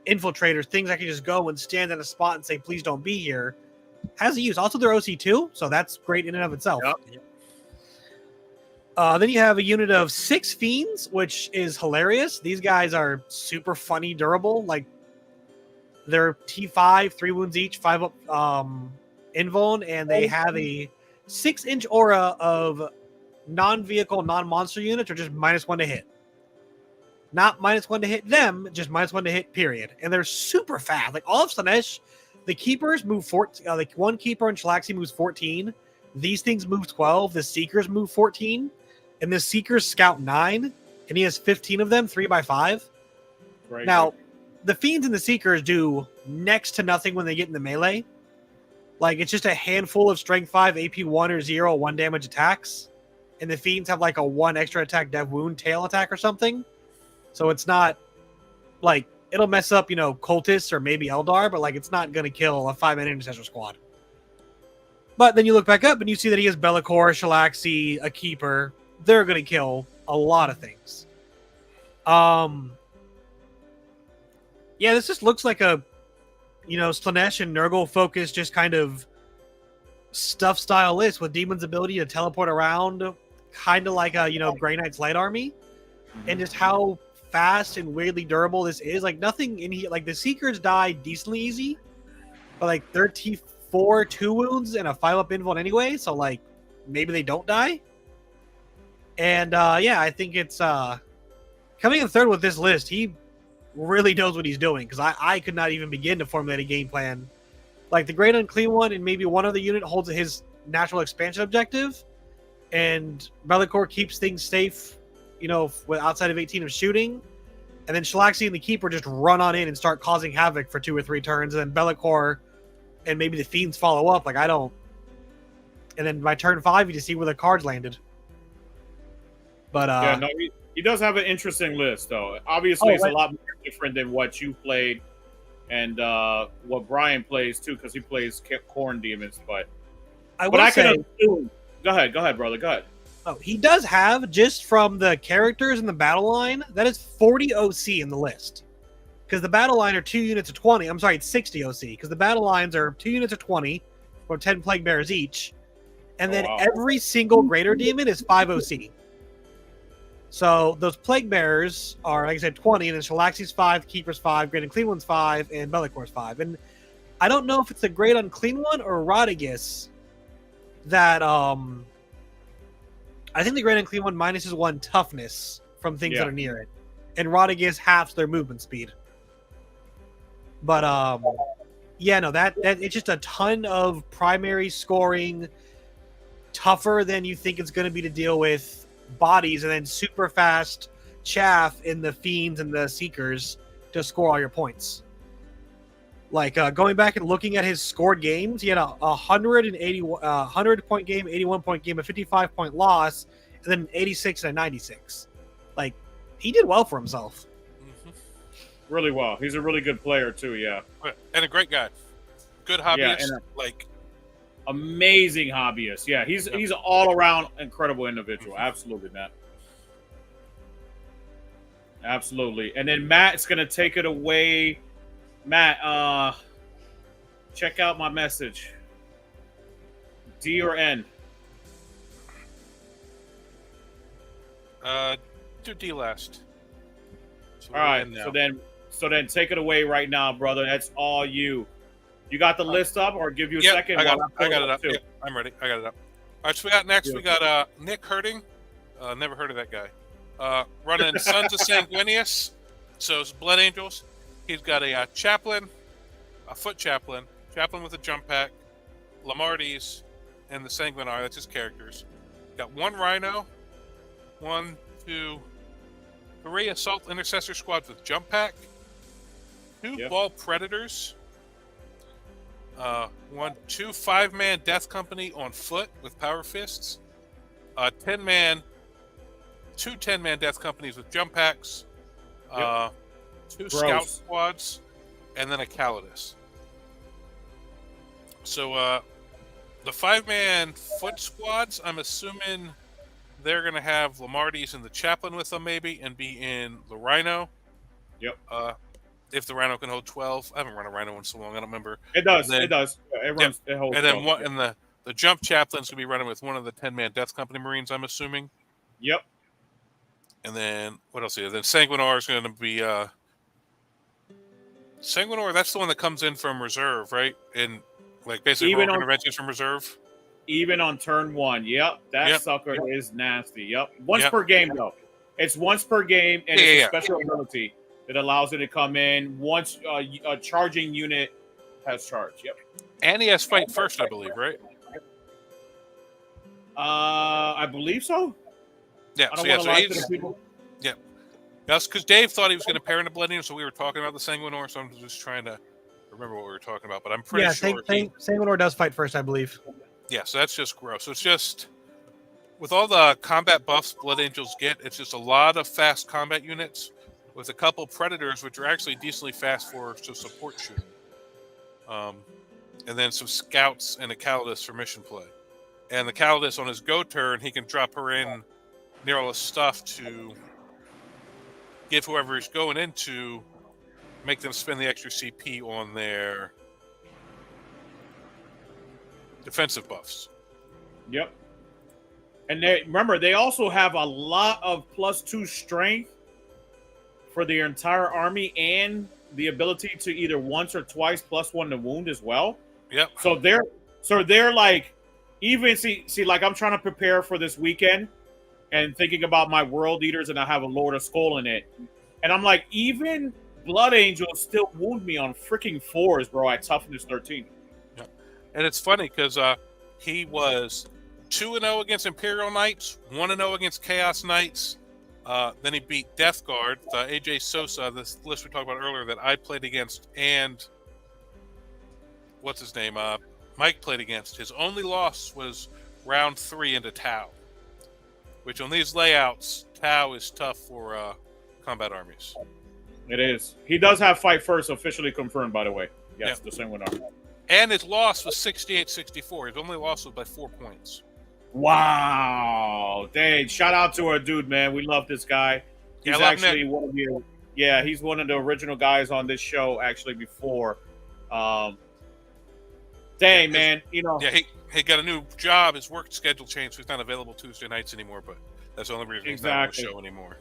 infiltrators, things that can just go and stand in a spot and say, please don't be here, has a use. Also, they're OC2, so that's great in and of itself. Yep. Then you have a unit of 6 Fiends, which is hilarious. These guys are super funny, durable. Like, they're T5, 3 wounds each, 5-up invuln, and they have a 6-inch aura of non-vehicle, non-monster units, or just -1 to hit. Not -1 to hit them, just -1 to hit, period. And they're super fast. Like, all of Slanesh, the Keepers move 14. Like, one Keeper in Shalaxi moves 14. These things move 12. The Seekers move 14. And the Seekers scout 9. And he has 15 of them, 3x5. Right. Now, the Fiends and the Seekers do next to nothing when they get in the melee. Like, it's just a handful of strength 5, AP 1 or 0, 1 damage attacks. And the Fiends have like a 1 extra attack, dev wound, tail attack or something. So it's not like, it'll mess up, Cultists or maybe Eldar, but like, it's not going to kill a 5-man Intercessor squad. But then you look back up and you see that he has Bellicor, Shalaxi, a Keeper. They're going to kill a lot of things. Yeah, this just looks like a, Slanesh and Nurgle focused, just kind of stuff style list with Demon's ability to teleport around, kind of like a, Grey Knight's Light Army. And just how fast and weirdly durable this is. Like, nothing in here, like, the Seekers die decently easy, but like, they're T4, 2 wounds, and a 5-up invuln anyway, so like, maybe they don't die. And yeah, I think it's coming in third with this list. He really knows what he's doing, because I could not even begin to formulate a game plan. Like, the Great Unclean One and maybe one other unit holds his natural expansion objective, and Bellicor keeps things safe, outside of 18 of shooting, and then Shalaxi and the Keeper just run on in and start causing havoc for 2 or 3 turns, and then Bellicor and maybe the Fiends follow up. Like, I don't. And then by turn 5, you just see where the cards landed. But yeah, no, he does have an interesting list, though. Obviously, it's a lot more different than what you played and what Brian plays too, because he plays Corn Demons. But I can assume. Go ahead, brother. Go ahead. Oh, he does have, just from the characters in the battle line, that is 40 OC in the list. Because the battle line are 2 units of 20. I'm sorry, it's 60 OC. Because the battle lines are 2 units of 20, or 10 Plague Bearers each. And then every single Greater Demon is 5 OC. So those Plague Bearers are, like I said, 20, and then Shalaxi's 5, Keeper's 5, Great Unclean One's 5, and Bellicor's 5. And I don't know if it's the Great Unclean One or Rodigus that, I think the Great Unclean One minuses 1 toughness from things that are near it. And Rodigus halves their movement speed. But, yeah, no, that it's just a ton of primary scoring, tougher than you think it's going to be to deal with bodies, and then super fast chaff in the Fiends and the Seekers to score all your points. Like, going back and looking at his scored games, he had a 100-point game, 81-point game, a 55-point loss, and then an 86 and a 96. Like, he did well for himself. Mm-hmm. Really well. He's a really good player, too, yeah. And a great guy. Good hobbyist. Yeah, amazing hobbyist. Yeah, he's an all-around incredible individual. Absolutely, Matt. Absolutely. And then Matt's going to take it away. Matt, check out my message. D or N? Do D last. So all right. So then take it away right now, brother. That's all you. You got the list up, or give you a second? I got it up. Yep, I'm ready. I got it up. All right, so we got next. We got Nick Hurting. Never heard of that guy. Running Sons of Sanguinius, so it's Blood Angels. He's got a chaplain, a foot chaplain with a jump pack, Lamarties, and the Sanguinar. That's his characters. Got one Rhino, 1, 2, 3 Assault Intercessor squads with jump pack, 2 Ball Predators, 2 5-man Death Company on foot with Power Fists, 10-man, 2 10-man Death Companies with jump packs, 2 Scout squads, and then a Calidus. So the 5-man foot squads, I'm assuming they're going to have Lamarties and the Chaplain with them maybe, and be in the Rhino. Yep. If the Rhino can hold 12. I haven't run a Rhino in so long, I don't remember. It does. Then, it does. It holds and then 12. and the Jump Chaplain's going to be running with one of the 10-man Death Company Marines, I'm assuming. Yep. And then, what else is there? Then Sanguinar is going to be... Sanguinar, that's the one that comes in from reserve, right? And like basically rogue interventions from reserve. Even on turn 1, that sucker is nasty. Once per game though. It's once per game, and it's a special ability that allows it to come in once a charging unit has charged. And he has fight first, I believe, right? I believe so. Yeah. I don't want to lie to the people. Yeah. That's because Dave thought he was going to pair into Blood Angel, so we were talking about the Sanguinar, so I'm just trying to remember what we were talking about, but I'm pretty sure Sanguinar does fight first, I believe. Yeah, so that's just gross. So it's just, with all the combat buffs Blood Angels get, it's just a lot of fast combat units with a couple Predators, which are actually decently fast for support shooting. And then some Scouts and a Calidus for mission play. And the Calidus, on his go turn, he can drop her in near all his stuff to give whoever he's going into, make them spend the extra CP on their defensive buffs. Yep. And they also have a lot of +2 strength for their entire army, and the ability to either once or twice +1 to wound as well. Yep. So they're like, even see like I'm trying to prepare for this weekend and thinking about my World Eaters, and I have a Lord of Skull in it. And I'm like, even Blood Angels still wound me on freaking 4s, bro, at toughness 13. Yep. And it's funny because he was 2-0 against Imperial Knights, 1-0 against Chaos Knights. Then he beat Death Guard, AJ Sosa, this list we talked about earlier that I played against, and what's his name? Mike played against. His only loss was round 3 into Tau, which on these layouts, Tau is tough for combat armies. It is. He does have fight first, officially confirmed, by the way. Yes, the same one. And his loss was 68-64. His only loss was by 4 points. Wow. Dang. Shout out to our dude, man. We love this guy. He's actually one of the he's one of the original guys on this show actually before. Dang, man. You know. Yeah, he got a new job. His work schedule changed, so he's not available Tuesday nights anymore, but that's the only reason he's not on the show anymore.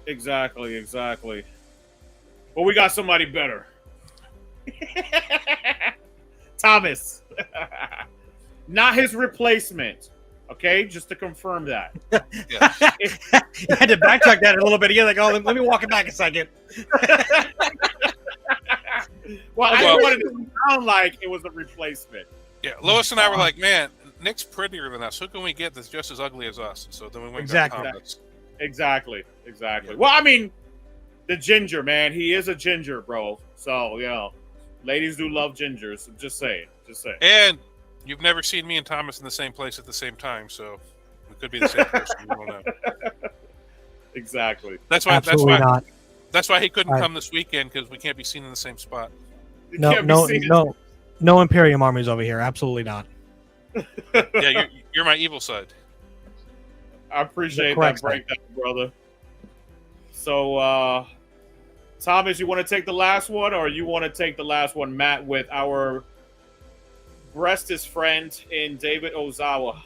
Exactly. Well, we got somebody better. Thomas. Not his replacement. Okay, just to confirm that. You had to backtrack that a little bit. You're like, oh, let me walk it back a second. Well, I wanted it to sound like it was a replacement. Yeah, Lois and I were like, man, Nick's prettier than us. Who can we get that's just as ugly as us? And so then we went Exactly. Well, I mean, the ginger, man. He is a ginger, bro. So, you know, ladies do love gingers. Just saying. And you've never seen me and Thomas in the same place at the same time, so we could be the same person. We don't know. Exactly. That's why he couldn't come this weekend, because we can't be seen in the same spot. No Imperium armies over here. Absolutely not. Yeah, you're my evil side. I appreciate that breakdown, brother. So, Thomas, you want to take the last one, or you want to take the last one, Matt, with our bestest friend in David Ozawa?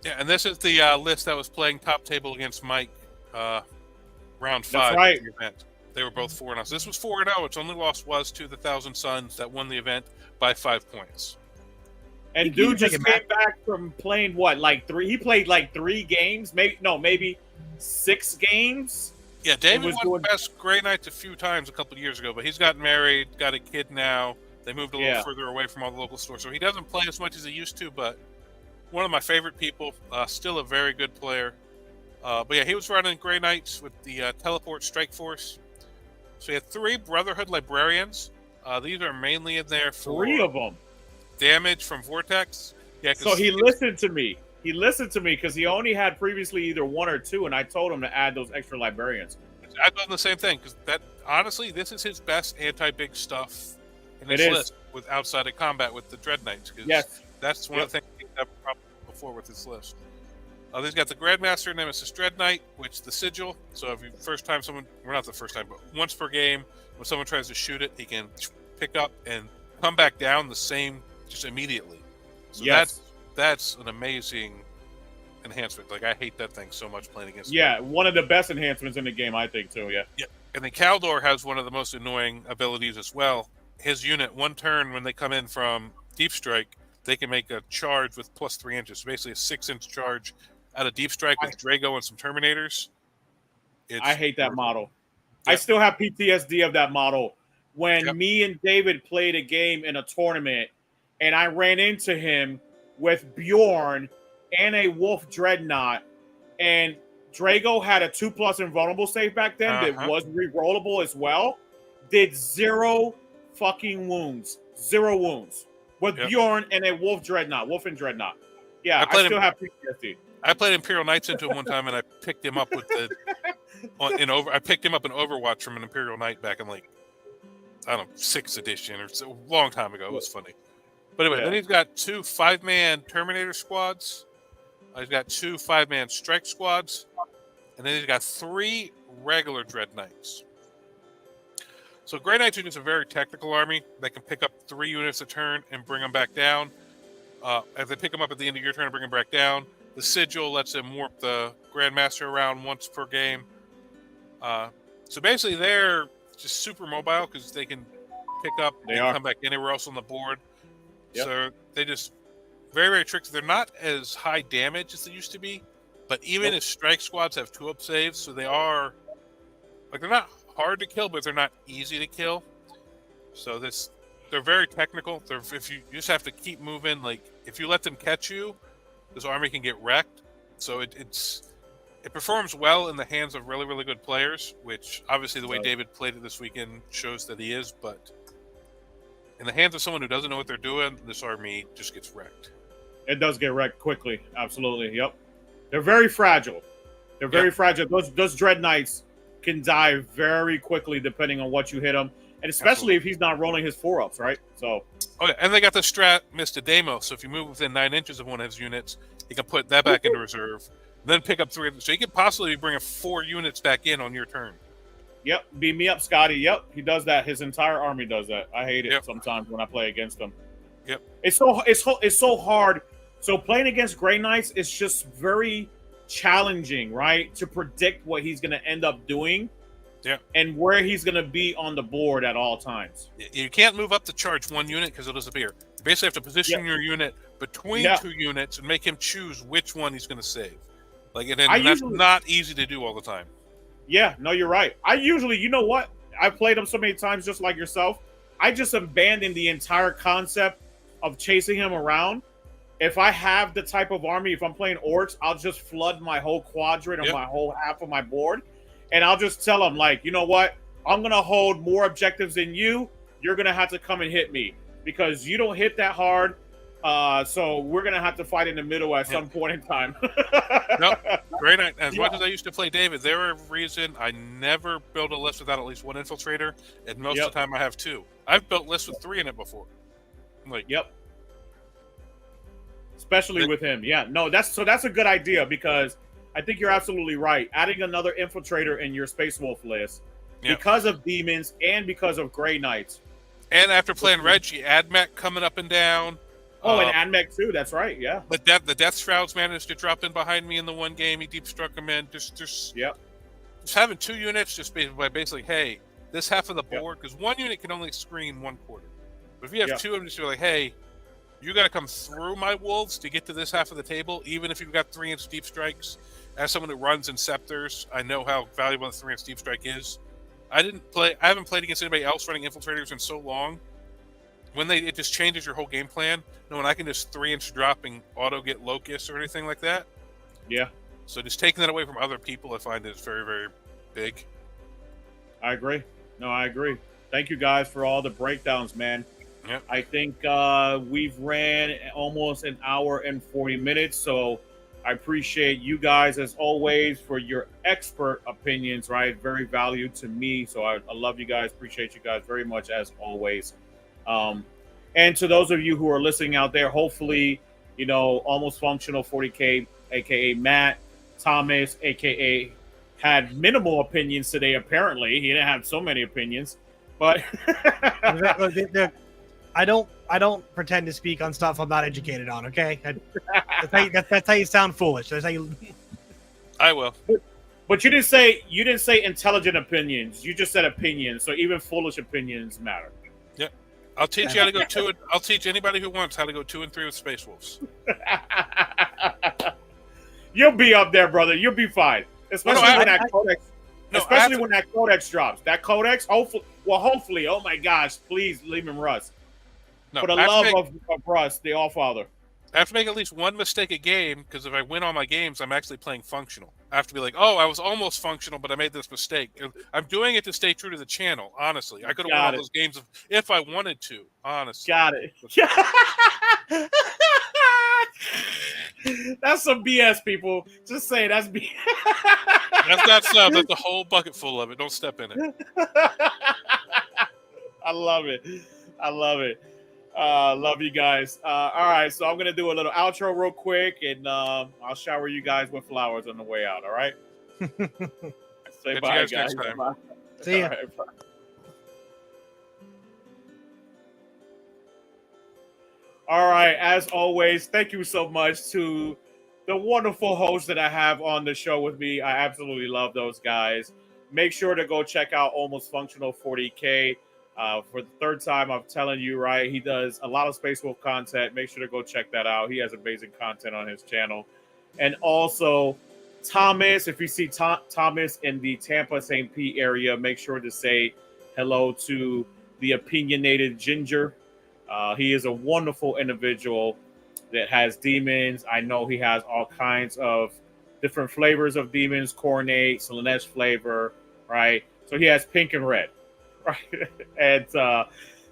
Yeah, and this is the list that was playing top table against Mike round 5. That's right. Of the event. They were both 4-0. So this was 4-0. Its only loss was to the Thousand Suns that won the event by 5 points. And You dude can just take came it back from playing what, like three? He played like 3 games, maybe 6 games. Yeah, David was went doing- past Grey Knights a few times a couple of years ago, but he's gotten married, got a kid now. They moved a little Yeah. further away from all the local stores, so he doesn't play as much as he used to. But one of my favorite people, still a very good player. But yeah, he was running Grey Knights with the Teleport Strike Force. So he had 3 Brotherhood Librarians. These are mainly in there for 3 of them. damage from Vortex. Yeah, So he listened to me. He listened to me because he only had previously either 1 or 2, and I told him to add those extra librarians. I've done the same thing because that honestly, this is his best anti-big stuff in his It is. list with outside of combat with the Dread Knights. Yes. That's one of the things he's never problem before with his list. He's got the Grandmaster Nemesis Dread Knight, which the sigil. So if you first time someone, well, not the first time, but once per game, when someone tries to shoot it, he can pick up and come back down the same just immediately. So Yes. that's an amazing enhancement. Like I hate that thing so much playing against. Yeah, one of the best enhancements in the game, I think, too. Yeah. Yeah, and then Kaldor has one of the most annoying abilities as well. His unit, one turn when they come in from Deep Strike, they can make a charge with plus 3 inches. So basically a 6-inch charge out of Deep Strike with Drago and some Terminators. I hate that model. Yep. I still have PTSD of that model. When Yep. me and David played a game in a tournament, and I ran into him with Bjorn and a Wolf Dreadnought, and Drago had a 2+ invulnerable save back then that was re-rollable as well. Did 0 fucking wounds. 0 wounds. With Bjorn and a Wolf and Dreadnought. Yeah, I still have PTSD. I played Imperial Knights into him one time, and I picked him up with the I picked him up in Overwatch from an Imperial Knight back in like I don't know 6th edition or so, a long time ago. It was funny. But anyway, then he's got 2 5-man Terminator squads. He's got 2 5-man strike squads, and then he's got 3 regular Dread Knights. So Grey Knights are just a very technical army that can pick up 3 units a turn and bring them back down. If they pick them up at the end of your turn and bring them back down, the sigil lets them warp the Grandmaster around once per game. So basically, they're just super mobile because they can pick up and come back anywhere else on the board. Yep. So they just very, very tricky. They're not as high damage as they used to be, but even if strike squads have 2-up saves, so they are like they're not hard to kill, but they're not easy to kill. So they're very technical. If you just have to keep moving, like if you let them catch you, this army can get wrecked. So it performs well in the hands of really, really good players, which obviously the way David played it this weekend shows that he is, but in the hands of someone who doesn't know what they're doing, this army just gets wrecked. It does get wrecked quickly. Absolutely. Yep. They're very fragile. They're very fragile. Those Dread Knights can die very quickly depending on what you hit them, and especially if he's not rolling his 4-ups, right? So. Oh, yeah. And they got the strat Mr. Demo, so if you move within 9 inches of one of his units, he can put that back into reserve, then pick up 3. So he could possibly bring 4 units back in on your turn. Yep, beat me up, Scotty. Yep, he does that. His entire army does that. I hate it sometimes when I play against him. Yep, it's so hard. So playing against Grey Knights is just very challenging, right? To predict what he's going to end up doing, and where he's going to be on the board at all times. You can't move up to charge 1 unit because it'll disappear. You basically have to position your unit between 2 units and make him choose which one he's going to save. Like, and that's not easy to do all the time. Yeah, no, you're right. I usually, you know what? I've played them so many times just like yourself. I just abandoned the entire concept of chasing him around. If I have the type of army, if I'm playing orcs, I'll just flood my whole quadrant or my whole half of my board. And I'll just tell him, like, you know what? I'm going to hold more objectives than you. You're going to have to come and hit me because you don't hit that hard. So we're going to have to fight in the middle at some point in time. Nope. Great. As much as I used to play David, there was a reason I never built a list without at least 1 infiltrator, and most of the time I have 2. I've built lists with 3 in it before. Especially with him. Yeah, no, that's a good idea because I think you're absolutely right. Adding another infiltrator in your Space Wolf list because of demons and because of Grey Knights. And after playing Reggie, Admech coming up and down. Oh, and Admech too. That's right. Yeah. The Death Shrouds managed to drop in behind me in the one game. He deep struck him in. Just having 2 units, just by basically, hey, this half of the board, because 1 unit can only screen 1/4. But if you have 2, I'm just like, hey, You got to come through my wolves to get to this half of the table, even if you've got 3-inch deep strikes. As someone who runs in scepters, I know how valuable the 3-inch deep strike is. I haven't played against anybody else running infiltrators in so long. When it just changes your whole game plan. No, when I can just 3-inch drop and auto get locusts or anything like that. Yeah. So just taking that away from other people, I find is very, very big. I agree. No, I agree. Thank you guys for all the breakdowns, man. Yep. I think we've ran almost an hour and 40 minutes, so I appreciate you guys as always for your expert opinions, right? Very valued to me, so I love you guys. Appreciate you guys very much as always. And to those of you who are listening out there, hopefully, you know, Almost Functional 40K, aka Matt, Thomas, aka had minimal opinions today. Apparently, he didn't have so many opinions, but I don't pretend to speak on stuff I'm not educated on. Okay, that's how you sound foolish. That's how you. I will. But you didn't say intelligent opinions. You just said opinions. So even foolish opinions matter. Yep. I'll teach you how to go 2. I'll teach anybody who wants how to go 2 and 3 with Space Wolves. You'll be up there, brother. You'll be fine. Especially when that codex. Especially when that codex drops. That codex, hopefully. Oh my gosh! Please leave him Russ. No, for the love of Russ, the Allfather. I have to make at least one mistake a game, because if I win all my games, I'm actually playing functional. I have to be like, oh, I was almost functional, but I made this mistake. I'm doing it to stay true to the channel, honestly. I could have won all those games if I wanted to, honestly. Got it. That's some BS, people. Just say that's BS. That's not stuff. That's a whole bucket full of it. Don't step in it. I love it. I love it. Love you guys. All right, so I'm going to do a little outro real quick, and I'll shower you guys with flowers on the way out, all right? Say bye, guys. Bye. See ya. All right, bye. All right, as always, thank you so much to the wonderful hosts that I have on the show with me. I absolutely love those guys. Make sure to go check out Almost Functional 40K. For the third time, I'm telling you, right? He does a lot of Space Wolf content. Make sure to go check that out. He has amazing content on his channel. And also, Thomas, if you see Thomas in the Tampa St. Pete area, make sure to say hello to the opinionated Ginger. He is a wonderful individual that has demons. I know he has all kinds of different flavors of demons, Cornate, Slanesh flavor, right? So he has pink and red. Right. And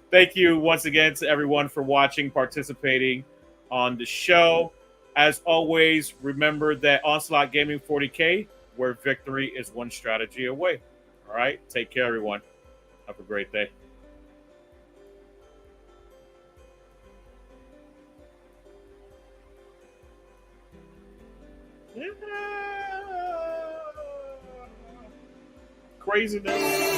thank you once again to everyone for watching, participating on the show. As always, remember that Onslaught Gaming 40K, where victory is one strategy away. All right. Take care, everyone. Have a great day. Craziness.